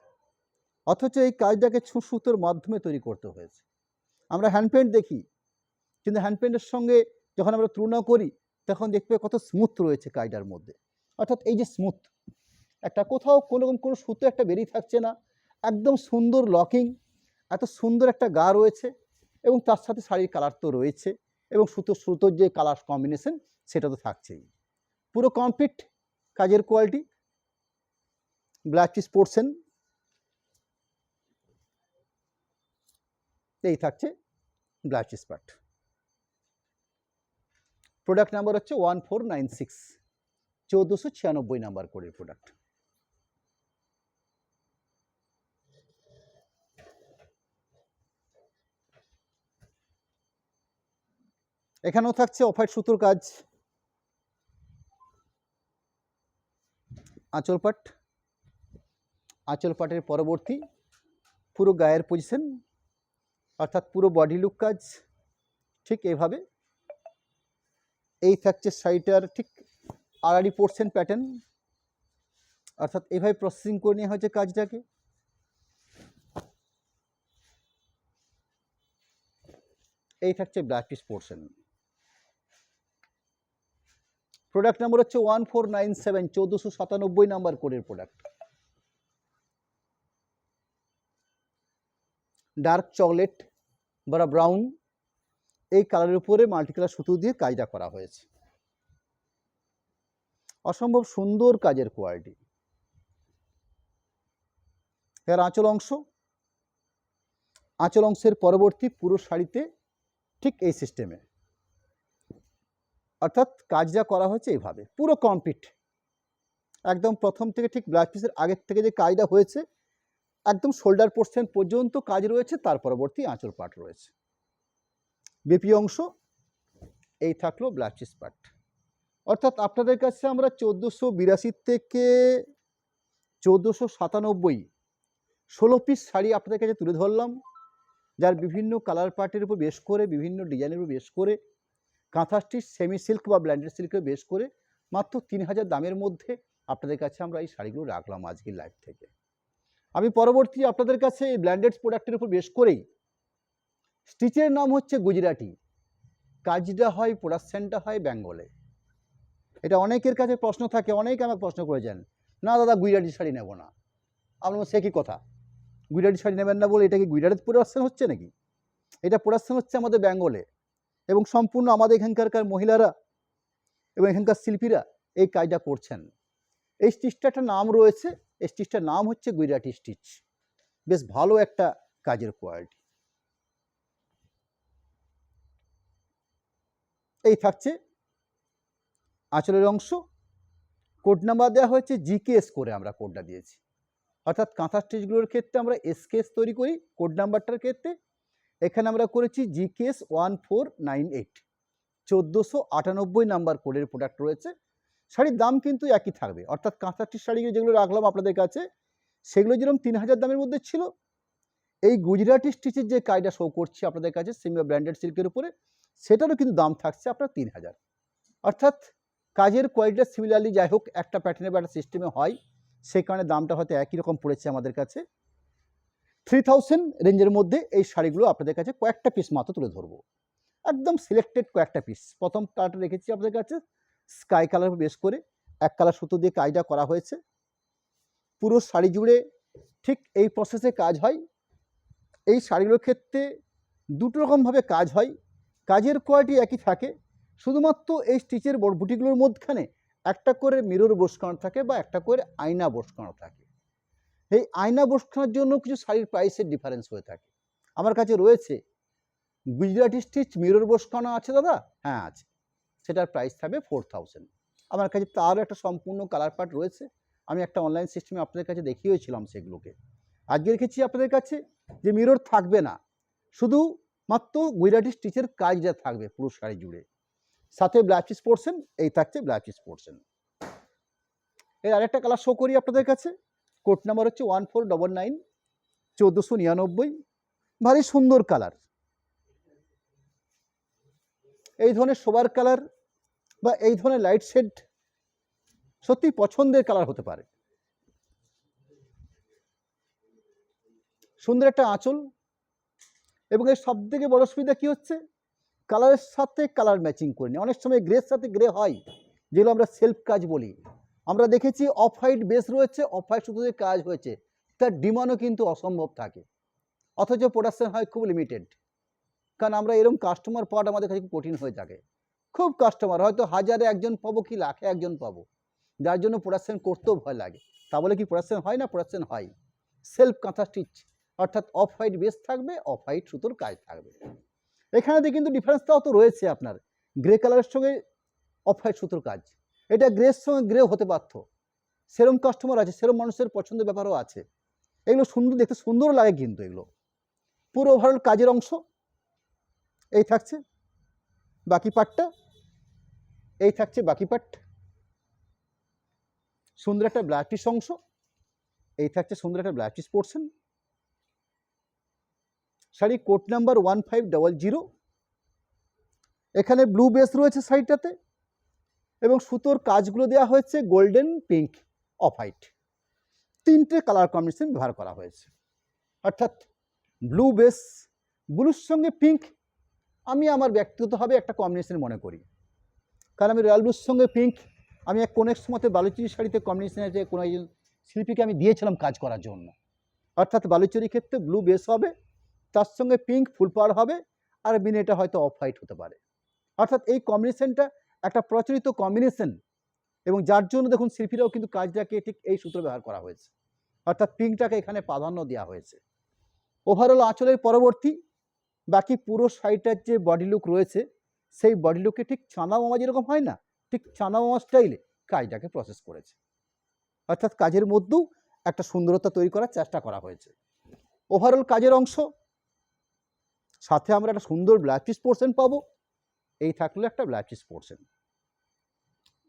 অথচ এই কাজটাকে সুতোর মাধ্যমে তৈরি করতে হয়েছে। আমরা হ্যান্ড পেইন্ট দেখি, কিন্তু হ্যান্ড পেইন্টের সঙ্গে যখন আমরা তুলনা করি তখন দেখবে কত স্মুথ রয়েছে কাজটার মধ্যে। অর্থাৎ এই যে স্মুথ, একটা কোথাও কোনো সুতো একটা বেরিয়ে থাকছে না, একদম সুন্দর লকিং, এত সুন্দর একটা গা রয়েছে, এবং তার সাথে শাড়ির কালার তো রয়েছে, এবং সুতোর যে কালার কম্বিনেশন সেটা তো থাকছেই। পুরো কমপ্লিট কাজের কোয়ালিটি, ব্ল্যাক চিজ পোর্শন, এই থাকছে black cheese part. Product number হচ্ছে 1496, 1496 নাম্বার কোডের প্রোডাক্ট। এখানেও থাকছে অফাইট সুতোর কাজ, আঁচল পাট, আঁচল পাটের পরবর্তী পুরো গায়ের পজিশন, অর্থাৎ পুরো বডি লুক কাজ ঠিক এইভাবে। এই থাকছে শাড়িটার ঠিক আড়াআড়ি পোর্শন প্যাটার্ন, অর্থাৎ এইভাবে প্রসেসিং করে নেওয়া হয়েছে কাজটাকে। এই থাকছে black piece portion. Product number হচ্ছে 1497, 1497 নাম্বার কোডের প্রোডাক্ট। ডার্ক চকলেট বা ব্রাউন, এই কালারের উপরে মাল্টি কালার সুতো দিয়ে কাজটা করা হয়েছে। অসম্ভব সুন্দর কাজের কোয়ালিটি। এর আঁচল অংশ, আঁচল অংশের পরবর্তী পুরো শাড়িতে ঠিক এই সিস্টেমে, অর্থাৎ কাজটা করা হয়েছে এইভাবে পুরো কমপ্লিট। একদম প্রথম থেকে ঠিক ব্লাউজ পিসের আগের থেকে যে কাজটা হয়েছে একদম শোল্ডার পোর্শন পর্যন্ত কাজ রয়েছে, তার পরবর্তী আঁচল পার্ট রয়েছে। বিপি অংশ, এই থাকলো ব্লাউজ পিস পার্ট। অর্থাৎ আপনাদের কাছে আমরা 1482 থেকে 1497 16 পিস শাড়ি আপনাদের কাছে তুলে ধরলাম, যার বিভিন্ন কালার পার্টের উপর বেশ করে, বিভিন্ন ডিজাইনের উপর বেশ করে, কাঁথা স্টিচ, সেমি সিল্ক বা ব্ল্যান্ডেড সিল্কের বেশ করে মাত্র 3000 দামের মধ্যে আপনাদের কাছে আমরা এই শাড়িগুলো রাখলাম আজকের লাইভ থেকে। আমি পরবর্তী আপনাদের কাছে এই ব্ল্যান্ডেড প্রোডাক্টের উপর বেশ করেই, স্টিচের নাম হচ্ছে গুজরাটি, কাজটা হয় প্রোডাকশনটা হয় বেঙ্গলে। এটা অনেকের কাছে প্রশ্ন থাকে, অনেকে আমাকে প্রশ্ন করেছেন, না দাদা গুজরাটি শাড়ি নেব না। আপনার সে কি কথা, গুজরাটি শাড়ি নেবেন না বলে এটা কি গুজরাটের প্রোডাকশন হচ্ছে নাকি? এটা প্রোডাকশন হচ্ছে আমাদের বেঙ্গলে, এবং সম্পূর্ণ আমাদের এখানকার মহিলারা এবং এখানকার শিল্পীরা এই কাজটা করছেন। এই স্টিচটা একটা নাম রয়েছে, এই স্টিচটার নাম হচ্ছে গুজরাটি স্টিচ। বেশ ভালো একটা কাজের কোয়ালিটি। এই থাকছে আঁচলের অংশ। কোড নাম্বার দেওয়া হয়েছে জিকেএস করে, আমরা কোডটা দিয়েছি, অর্থাৎ কাঁথা স্টিচগুলোর ক্ষেত্রে আমরা এসকেএস তৈরি করি, কোড নাম্বারটার ক্ষেত্রে এখানে আমরা করেছি জিকেএস 1498, 1498 নাম্বার কোডের প্রোডাক্ট রয়েছে। শাড়ির দাম কিন্তু একই থাকবে, অর্থাৎ কাঁথা স্টিচ শাড়ি যেগুলো রাখলাম আপনাদের কাছে সেগুলো যেরকম 3000 দামের মধ্যে ছিল, এই গুজরাটি স্টিচের যে কাজটা শো করছি আপনাদের কাছে সেমি ব্র্যান্ডেড সিল্কের উপরে, সেটারও কিন্তু দাম থাকছে আপনার 3000। অর্থাৎ কাজের কোয়ালিটিটা সিমিলারলি যাই হোক একটা প্যাটার্নে বা একটা সিস্টেমে হয়, সেই কারণে দামটা হয়তো একই রকম পড়েছে আমাদের কাছে। 3000 রেঞ্জের মধ্যে এই শাড়িগুলো আপনাদের কাছে কয়েকটা পিস মাত্র তুলে ধরবো, একদম সিলেক্টেড কয়েকটা পিস। প্রথম কালারটা রেখেছি আপনাদের কাছে স্কাই কালার বেস করে, এক কালার সুতো দিয়ে কাজটা করা হয়েছে। পুরো শাড়ি জুড়ে ঠিক এই প্রসেসে কাজ হয়। এই শাড়িগুলোর ক্ষেত্রে দুটো রকমভাবে কাজ হয়, কাজের কোয়ালিটি একই থাকে, শুধুমাত্র এই স্টিচের বুটিগুলোর মধ্যখানে একটা করে মিরর বসানো থাকে বা একটা করে আয়না বসানো থাকে। এই আয়না বসানোর জন্য কিছু শাড়ির প্রাইসের ডিফারেন্স হয়ে থাকে। আমার কাছে রয়েছে গুজরাটি স্টিচ মিরর বসানো আছে দাদা, হ্যাঁ আছে, সেটার প্রাইস থাকবে 4000। আমার কাছে তারও একটা সম্পূর্ণ কালার পার্ট রয়েছে, আমি একটা অনলাইন সিস্টেমে আপনাদের কাছে দেখিয়েছিলাম সেগুলোকে। আজকে রেখেছি আপনাদের কাছে যে মিরর থাকবে না, শুধু মাত্র গুজরাটি স্টিচের কাজটা থাকবে পুরো শাড়ি জুড়ে, সাথে ব্লাউজ পিস পোর্শন, এই থাকছে ব্লাউজ পিস পোর্শন। এর আরেকটা কালার শো করি আপনাদের কাছে, কোড নাম্বার হচ্ছে 1499, 1499, ভারী সুন্দর কালার। এই ধরনের সোবার কালার বা এই ধরনের লাইট শেড সত্যি পছন্দের কালার হতে পারে। সুন্দর একটা আঁচল, এবং এর সব থেকে বড় সুবিধা কি হচ্ছে, কালারের সাথে কালার ম্যাচিং করে নিই। অনেক সময় গ্রের সাথে গ্রে হয়, যেগুলো আমরা সেলফ কাজ বলি। আমরা দেখেছি অফ হোয়াইট বেস রয়েছে, অফ হোয়াইট সুতোতে কাজ হয়েছে, তার ডিমান্ডও কিন্তু অসম্ভব থাকে, অথচ প্রোডাকশন হয় খুব লিমিটেড। কারণ আমরা এরকম কাস্টমার পাওয়াটা আমাদের কাছে খুব কঠিন হয়ে থাকে। খুব কাস্টমার, হয়তো হাজারে একজন পাবো কি লাখে একজন পাবো, যার জন্য প্রোডাকশন করতেও ভয় লাগে। তা বলে কি প্রোডাকশন হয় না? প্রোডাকশন হয়। সেলফ কাঁথা স্টিচ, অর্থাৎ অফ হোয়াইট বেস থাকবে, অফ হোয়াইট সুতোর কাজ থাকবে। এখানে দিয়ে কিন্তু ডিফারেন্সটাও তো রয়েছে আপনার, গ্রে কালারের সঙ্গে অফ হোয়াইট সুতোর কাজ, এটা গ্রের সঙ্গে গ্রে হতে পারত, সেরম কাস্টমার আছে, সেরম মানুষের পছন্দের ব্যাপারও আছে। এগুলো সুন্দর, দেখতে সুন্দর লাগে কিন্তু এগুলো। পুরো ওভারঅল কাজের অংশ এই থাকছে, বাকি পার্টটা এই থাকছে, বাকি পার্ট সুন্দর একটা ব্লাউজ পিস অংশ, এই থাকছে সুন্দর একটা blouse piece portion. Sari code number 1500, এখানে ব্লু বেস রয়েছে শাড়িটাতে, এবং সুতোর কাজগুলো দেওয়া হয়েছে গোল্ডেন, পিঙ্ক, অফ হোয়াইট, তিনটে কালার কম্বিনেশন ব্যবহার করা হয়েছে। অর্থাৎ ব্লু বেস, ব্লুর সঙ্গে পিঙ্ক আমি আমার ব্যক্তিগতভাবে একটা কম্বিনেশন মনে করি, কারণ আমি রয়্যাল ব্লুর সঙ্গে পিঙ্ক আমি এক কোন এক সময়তে বালুচুরি শাড়িতে কম্বিনেশন আছে, কোনো একজন শিল্পীকে আমি দিয়েছিলাম কাজ করার জন্য। অর্থাৎ বালুচুরি ক্ষেত্রে ব্লু বেস হবে, তার সঙ্গে পিঙ্ক ফুল পাড় হবে, আর বিনেটা হয়তো অফ হোয়াইট হতে পারে। অর্থাৎ এই কম্বিনেশনটা একটা প্রচলিত কম্বিনেশন, এবং যার জন্য দেখুন শিল্পীরাও কিন্তু কাজটাকে ঠিক এই সূত্র ব্যবহার করা হয়েছে, অর্থাৎ পিঙ্কটাকে এখানে প্রাধান্য দেওয়া হয়েছে। ওভারঅল আঁচলের পরবর্তী বাকি পুরো শাড়িটার যে বডি লুক রয়েছে, সেই বডি লুকে ঠিক চাঁদা মামা যেরকম হয় না, ঠিক চাঁদা মামা স্টাইলে কাজটাকে প্রসেস করেছে। অর্থাৎ কাজের মধ্যেও একটা সুন্দরতা তৈরি করার চেষ্টা করা হয়েছে। ওভারঅল কাজের অংশ, সাথে আমরা একটা সুন্দর ব্লাউজ পিস পোর্শন পাবো, এই থাকলো একটা blouse piece portion.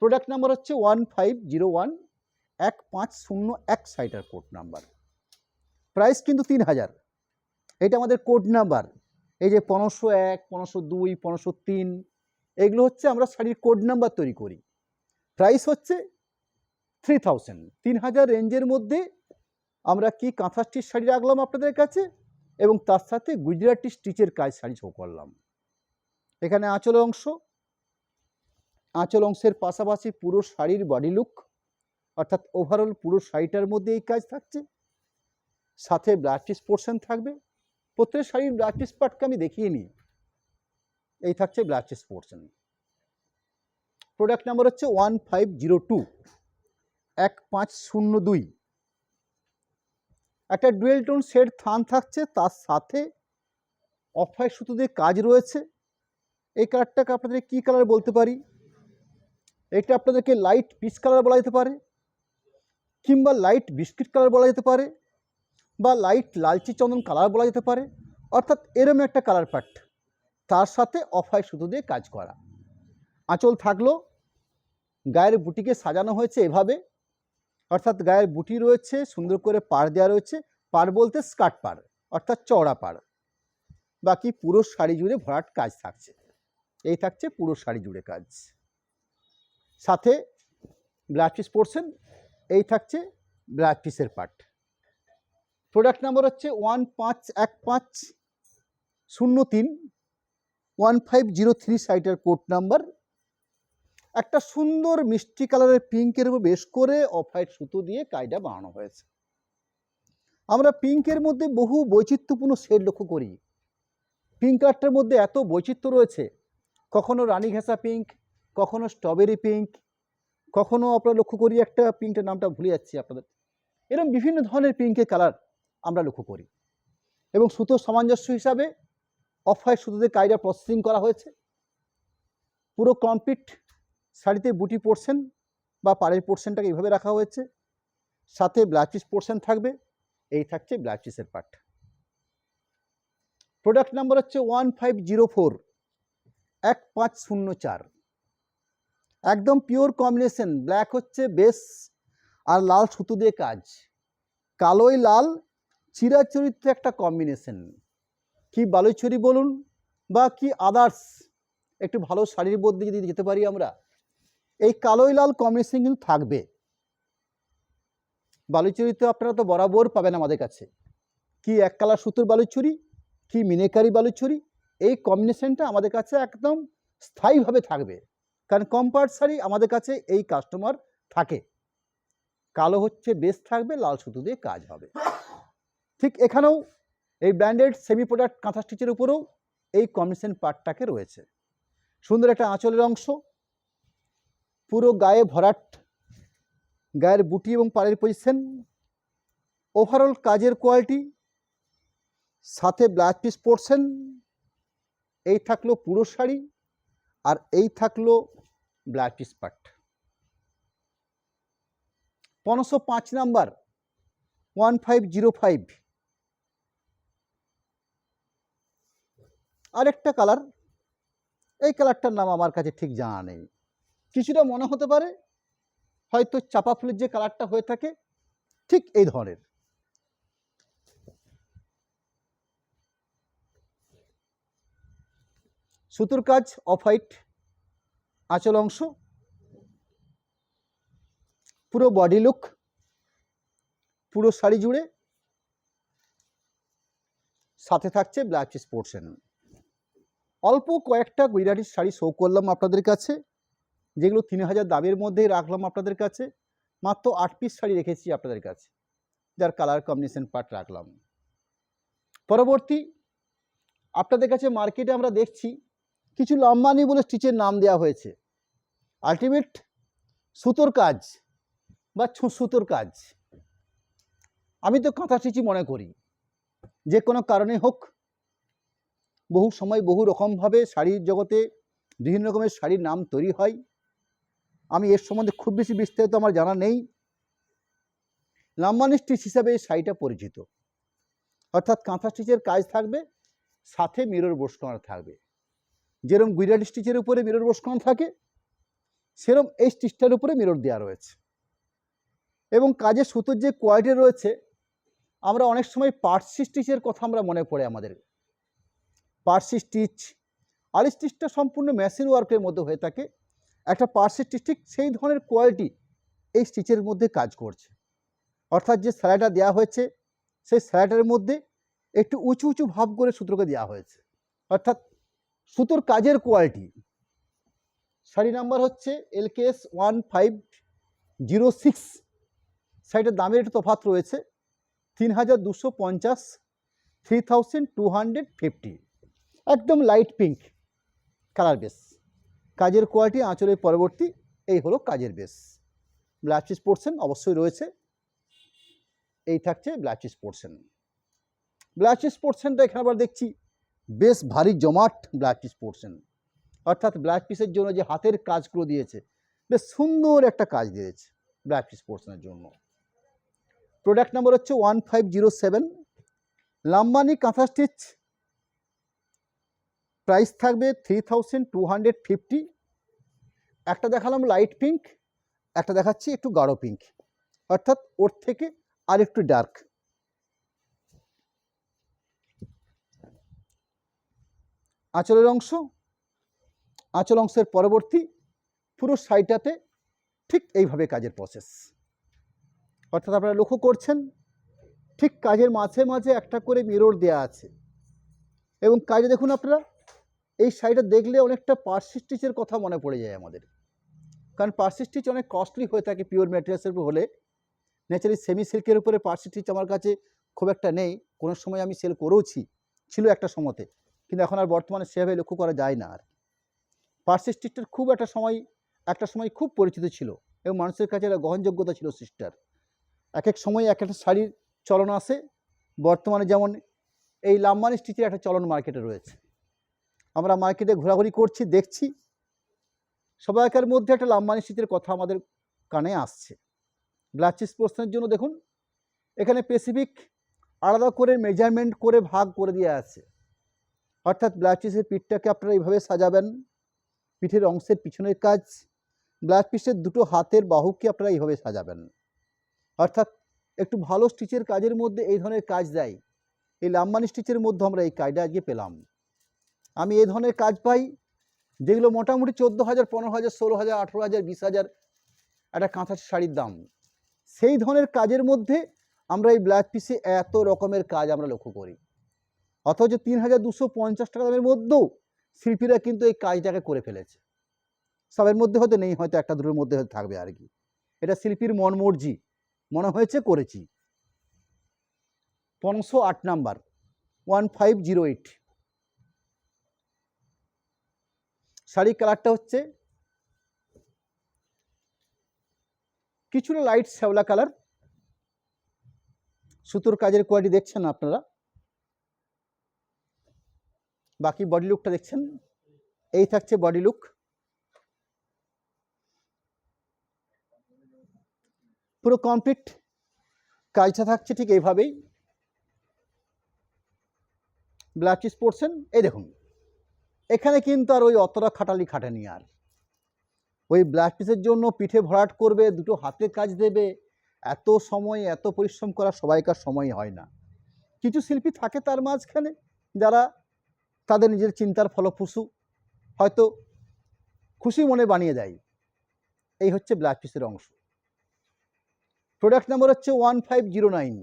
Product number হচ্ছে 1501, 1501 শাড়িটার কোড নাম্বার। প্রাইস কিন্তু 3000, এটা আমাদের কোড নাম্বার। এই যে 1501, 1502, 1503, এগুলো হচ্ছে আমরা শাড়ির কোড নাম্বার তৈরি করি। প্রাইস হচ্ছে 3000, 3000 রেঞ্জের মধ্যে আমরা কি কাঁথা স্টিচ শাড়ি রাখলাম আপনাদের কাছে, এবং তার সাথে গুজরাটি স্টিচের কাজ শাড়ি শো করলাম। এখানে আঁচল অংশ, আঁচল অংশের পাশাপাশি পুরো শাড়ির বডি লুক, অর্থাৎ ওভারঅল পুরো শাড়িটার মধ্যে এই কাজ থাকছে, সাথে ব্লাউজ পিস পোর্শন থাকবে। প্রত্যেক শাড়ির ব্লাউজ পিস পার্টকে আমি দেখিয়ে নিই, এই থাকছে blouse piece portion. Product number হচ্ছে 1502, 1502। একটা ডুয়েল টোন শেড থান থাকছে, তার সাথে অফ হোয়াইট সুতো দিয়ে কাজ রয়েছে। এই কালারটাকে আপনাদের কী কালার বলতে পারি, এটা আপনাদেরকে লাইট পিচ কালার বলা যেতে পারে, কিংবা লাইট বিস্কিট কালার বলা যেতে পারে, বা লাইট লালচি চন্দন কালার বলা যেতে পারে। অর্থাৎ এরম একটা কালার পার্ট, তার সাথে অফ হোয়াইট সুতো দিয়ে কাজ করা। আঁচল থাকলো, গায়ের বুটিকে সাজানো হয়েছে এভাবে, অর্থাৎ গায়ের বুটি রয়েছে, সুন্দর করে পাড় দেওয়া রয়েছে, পাড় বলতে স্কার্ট পাড়, অর্থাৎ চওড়া পাড়। বাকি পুরো শাড়ি জুড়ে ভরাট কাজ থাকছে, এই থাকছে পুরো শাড়ি জুড়ে কাজ। সাথে ব্লাউজ পিস পোর্শন, এই থাকছে ব্লাউজ পিসের পার্ট। প্রোডাক্ট নাম্বার হচ্ছে 1503, 1503 শাড়িটার কোড নাম্বার। একটা সুন্দর মিষ্টি কালারের পিঙ্কের উপর বেশ করে অফ হোয়াইট সুতো দিয়ে কাজটা বানানো হয়েছে। আমরা পিঙ্কের মধ্যে বহু বৈচিত্র্যপূর্ণ শেড লক্ষ্য করি। পিঙ্ক কালারটার মধ্যে এত বৈচিত্র্য রয়েছে, কখনো রানী ঘেঁষা পিঙ্ক, কখনো স্ট্রবেরি পিঙ্ক, কখনো আমরা লক্ষ্য করি একটা পিঙ্কের নামটা ভুলে যাচ্ছি আপনাদের, এরকম বিভিন্ন ধরনের পিঙ্কের কালার আমরা লক্ষ্য করি। এবং সুতো সামঞ্জস্য হিসাবে অফ হোয়াইট সুতোতে কাজটা প্রসেসিং করা হয়েছে। পুরো কমপ্লিট শাড়িতে বুটি পোর্শন বা পাড়ের পোর্শনটাকে এইভাবে রাখা হয়েছে, সাথে ব্লাউজ পিস পোর্শন থাকবে, এই থাকছে ব্লাউজ পিসের পার্ট। প্রোডাক্ট নাম্বার হচ্ছে 1504 1504। একদম পিওর কম্বিনেশন, ব্ল্যাক হচ্ছে বেস আর লাল সুতো দিয়ে কাজ, কালোই লাল চিরাচরিত একটা কম্বিনেশন। কি বালুচরি বলুন বা কি আদার্স একটু ভালো শাড়ির মধ্যে যদি যেতে পারি আমরা, এই কালোই লাল কম্বিনেশন কিন্তু থাকবে। বালুচরিতে আপনারা তো বরাবর পাবেন আমাদের কাছে, কি এক কালার সুতোর বালুচরি, কি মিনেকারি বালুচরি, এই কম্বিনেশনটা আমাদের কাছে একদম স্থায়ীভাবে থাকবে, কারণ কম্পালসারি আমাদের কাছে এই কাস্টমার থাকে। কালো হচ্ছে বেস থাকবে, লাল সুতো দিয়ে কাজ হবে। ঠিক এখানেও এই ব্র্যান্ডেড সেমি প্রোডাক্ট কাঁথা স্টিচের উপরেও এই কম্বিনেশন পার্টটাকে রয়েছে। সুন্দর একটা আঁচলের অংশ, পুরো গায়ে ভরাট, গায়ের বুটি এবং পাড়ের পজিশন, ওভারঅল কাজের কোয়ালিটি, সাথে ব্লাউজ পিস পোর্শন। এই থাকলো পুরো শাড়ি, আর এই থাকলো ব্লাউজ পিস পার্ট। 505 নাম্বার 1505। আরেকটা কালার, এই কালারটার নাম আমার কাছে ঠিক জানা নেই, কিছুটা মনে হতে পারে হয়তো চাপা ফুলের যে কালারটা হয়ে থাকে ঠিক এই ধরনের। সুতোর কাজ অফ হোয়াইট, আঁচল অংশ, পুরো বডি লুক, পুরো শাড়ি জুড়ে, সাথে থাকছে ব্লাউজ পিস পোর্শন। অল্প কয়েকটা গুজরাটির শাড়ি শো করলাম আপনাদের কাছে, যেগুলো 3000 দামের মধ্যেই রাখলাম আপনাদের কাছে। মাত্র 8 পিস শাড়ি রেখেছি আপনাদের কাছে, যার কালার কম্বিনেশন পার্ট রাখলাম। পরবর্তী আপনাদের কাছে মার্কেটে আমরা দেখছি কিছু লাম্বানি বলে স্টিচের নাম দেওয়া হয়েছে। আলটিমেট সুতোর কাজ বা সুতোর কাজ, আমি তো কাঁথা স্টিচই মনে করি। যে কোনো কারণে হোক, বহু সময় বহু রকমভাবে শাড়ির জগতে বিভিন্ন রকমের শাড়ির নাম তৈরি হয়। আমি এর সম্বন্ধে খুব বেশি বিস্তারিত আমার জানা নেই। লাম্বানি স্টিচ হিসাবে এই শাড়িটা পরিচিত, অর্থাৎ কাঁথা স্টিচের কাজ থাকবে, সাথে মিরর বোসকণা থাকবে। যেরকম গুজরাটি স্টিচের উপরে মিরর বোসকণা থাকে, সেরকম এই স্টিচটার উপরে মিরর দেওয়া রয়েছে। এবং কাজের সুতোর যে কোয়ালিটি রয়েছে, আমরা অনেক সময় পার্সি স্টিচের কথা আমরা মনে পড়ে আমাদের। পার্সি স্টিচ, আলি স্টিচটা সম্পূর্ণ মেশিন ওয়ার্কের মধ্যে হয়ে থাকে। একটা পার্সি স্টিচ ঠিক সেই ধরনের কোয়ালিটি এই স্টিচের মধ্যে কাজ করছে। অর্থাৎ যে সেলাইটা দেওয়া হয়েছে, সেই সেলাইটার মধ্যে একটু উঁচু উঁচু ভাব করে সুতোকে দেওয়া হয়েছে, অর্থাৎ সুতোর কাজের কোয়ালিটি। শাড়ি নাম্বার হচ্ছে LKS 1506। শাড়িটার দামের একটু তফাৎ রয়েছে, 3250, 3250। একদম লাইট পিঙ্ক কালার বেস, কাজের কোয়ালিটি, আঁচলের পরবর্তী এই হলো কাজের বেস। ব্লাউজ পিস পোর্শন অবশ্যই রয়েছে, এই থাকছে blouse piece portion. Blouse piece পোর্শনটা এখানে আবার দেখছি বেশ ভারী জমাট ব্লাউজ পিস পোর্শন, অর্থাৎ ব্লাউজ পিসের জন্য যে হাতের কাজগুলো দিয়েছে, বেশ সুন্দর একটা কাজ দিয়েছে ব্লাউজ পিস পোর্শনের জন্য। প্রোডাক্ট নাম্বার হচ্ছে 1507। লাম্বানি কাঁথা স্টিচ, প্রাইস থাকবে 3250। একটা দেখালাম লাইট পিঙ্ক, একটা দেখাচ্ছি একটু গাঢ় পিঙ্ক, অর্থাৎ ওর থেকে আর একটু ডার্ক। আঁচলের অংশ, আঁচল অংশের পরবর্তী পুরো শাড়িটাতে ঠিক এইভাবে কাজের প্রসেস। অর্থাৎ আপনারা লক্ষ্য করছেন ঠিক কাজের মাঝে মাঝে একটা করে মিরর দেয়া আছে। এবং কাজে দেখুন আপনারা, এই শাড়িটা দেখলে অনেকটা পার্সি স্টিচের কথা মনে পড়ে যায় আমাদের, কারণ পার্সি স্টিচ অনেক কস্টলি হয়ে থাকে পিওর ম্যাটেরিয়ালসের উপর হলে। ন্যাচারালি সেমি সিল্কের উপরে পার্সি স্টিচ আমার কাছে খুব একটা নেই, কোনো সময় আমি সেল করেওছি, ছিল একটা সময়তে, কিন্তু এখন আর বর্তমানে সেভাবে লক্ষ্য করা যায় না। আর পার্সি স্টিচটার খুব একটা সময় খুব পরিচিত ছিল এবং মানুষের কাছে একটা গ্রহণযোগ্যতা ছিল সিস্টার। এক এক সময় এক একটা শাড়ির চলন আসে। বর্তমানে যেমন এই লাম্বানি স্টিচের একটা চলন মার্কেটে রয়েছে, আমরা মার্কেটে ঘোরাঘুরি করছি, দেখছি সবাইকার মধ্যে একটা লাম্বানি স্টিচের কথা আমাদের কানে আসছে। ব্লাউজ পিস পোর্শনের জন্য দেখুন এখানে স্পেসিফিক আলাদা করে মেজারমেন্ট করে ভাগ করে দেওয়া আছে। অর্থাৎ ব্লাউজ পিসের পিঠটাকে আপনারা এইভাবে সাজাবেন, পিঠের অংশের পিছনের কাজ, ব্লাউজ পিসের দুটো হাতের বাহুকে আপনারা এইভাবে সাজাবেন। অর্থাৎ একটু ভালো স্টিচের কাজের মধ্যে এই ধরনের কাজ দেয়, এই লাম্বানি স্টিচের মধ্যে আমরা এই কাজটা আজকে পেলাম। আমি এই ধরনের কাজ পাই যেগুলো মোটামুটি 14,000, 15,000, 16,000, 18,000, 20,000 একটা কাঁথা শাড়ির দাম। সেই ধরনের কাজের মধ্যে আমরা এই ব্লাউজ পিসে এত রকমের কাজ আমরা লক্ষ্য করি, অথচ 3,250 টাকা দামের মধ্যেও শিল্পীরা কিন্তু এই কাজটাকে করে ফেলেছে। সবের মধ্যে হয়তো নেই, হয়তো একটা দুটোর মধ্যে হয়তো থাকবে আর কি। এটা শিল্পীর মন মর্জি, মনে হয়েছে করেছি। 508 নাম্বার, 1508। শাড়ির কালারটা হচ্ছে কিছুটা লাইট শ্যাওলা কালার। সুতোর কাজের কোয়ালিটি দেখছেন আপনারা, বাকি বডি লুকটা দেখছেন। এই থাকছে বডি লুক। পুরো কমপ্লিট কাজটা থাকছে ঠিক এইভাবেই। ব্লাউজ পিস পরছেন, এই দেখুন এখানে কিন্তু আর ওই অতটা খাটালি খাটেনি। আর ওই ব্লাউজ পিসের জন্য পিঠে ভরাট করবে, দুটো হাতে কাজ দেবে, এত সময় এত পরিশ্রম করা সবাইকার সময় হয় না। কিছু শিল্পী থাকে তার মাঝখানে যারা তাদের নিজের চিন্তার ফলপ্রসূ, হয়তো খুশি মনে বানিয়ে দেয়। এই হচ্ছে ব্লাউজ পিসের অংশ। প্রোডাক্ট নাম্বার হচ্ছে 1509,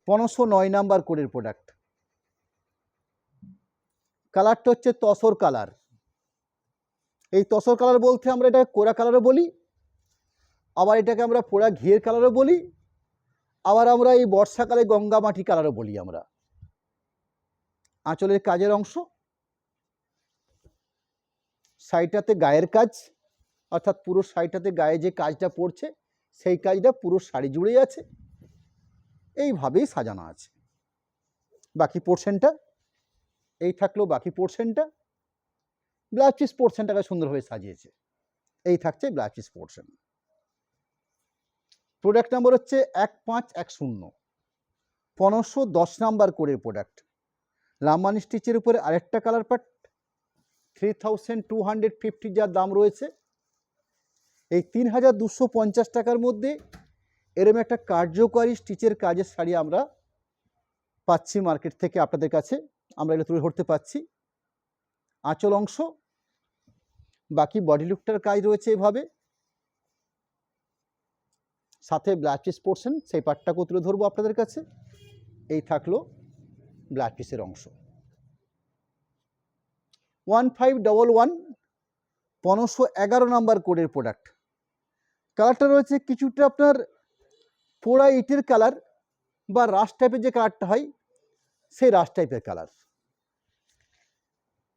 509 নাম্বার কোডের প্রোডাক্ট। কালারটা হচ্ছে তসর কালার। এই তসর কালার বলতে আমরা এটাকে কোরা কালারও বলি, আবার এটাকে আমরা পোড়া ঘিয়ের কালারও বলি, আবার আমরা এই বর্ষাকালে গঙ্গা মাটি কালারও বলি আমরা। আঁচলের কাজের অংশ, শাড়িটাতে গায়ের কাজ, অর্থাৎ পুরো শাড়িটাতে গায়ে যে কাজটা পড়ছে সেই কাজটা পুরো শাড়ি জুড়েই আছে, এইভাবেই সাজানো আছে। বাকি পোর্শনটা এই থাকলো, বাকি পোর্শনটা ব্লাউজ পিস পোর্শনটাকে সুন্দরভাবে সাজিয়েছে। এই থাকছে blouse piece portion. Product number হচ্ছে 1510, 510 নাম্বার কোডের প্রোডাক্ট। লাম্বানি স্টিচের উপরে আরেকটা কালার পাট, 3250 যার দাম রয়েছে। এই 3,250 টাকার মধ্যে এরকম একটা কার্যকরী স্টিচের কাজের শাড়ি আমরা পাচ্ছি মার্কেট থেকে, আপনাদের কাছে আমরা এটা তুলে ধরতে পাচ্ছি। আঁচল অংশ, বাকি বডি লুকটার কাজ রয়েছে এভাবে, সাথে ব্লাউজ পিস পোর্শন সেই পার্টটাকেও তুলে ধরবো আপনাদের কাছে। এই থাকলো ব্লাউজ পিসের অংশ। 1511, 511 নাম্বার কোডের প্রোডাক্ট। কালারটা রয়েছে কিছুটা আপনার পোড়া ইটের কালার বা রাশ টাইপের যে কালারটা হয় সেই রাশ টাইপের কালার।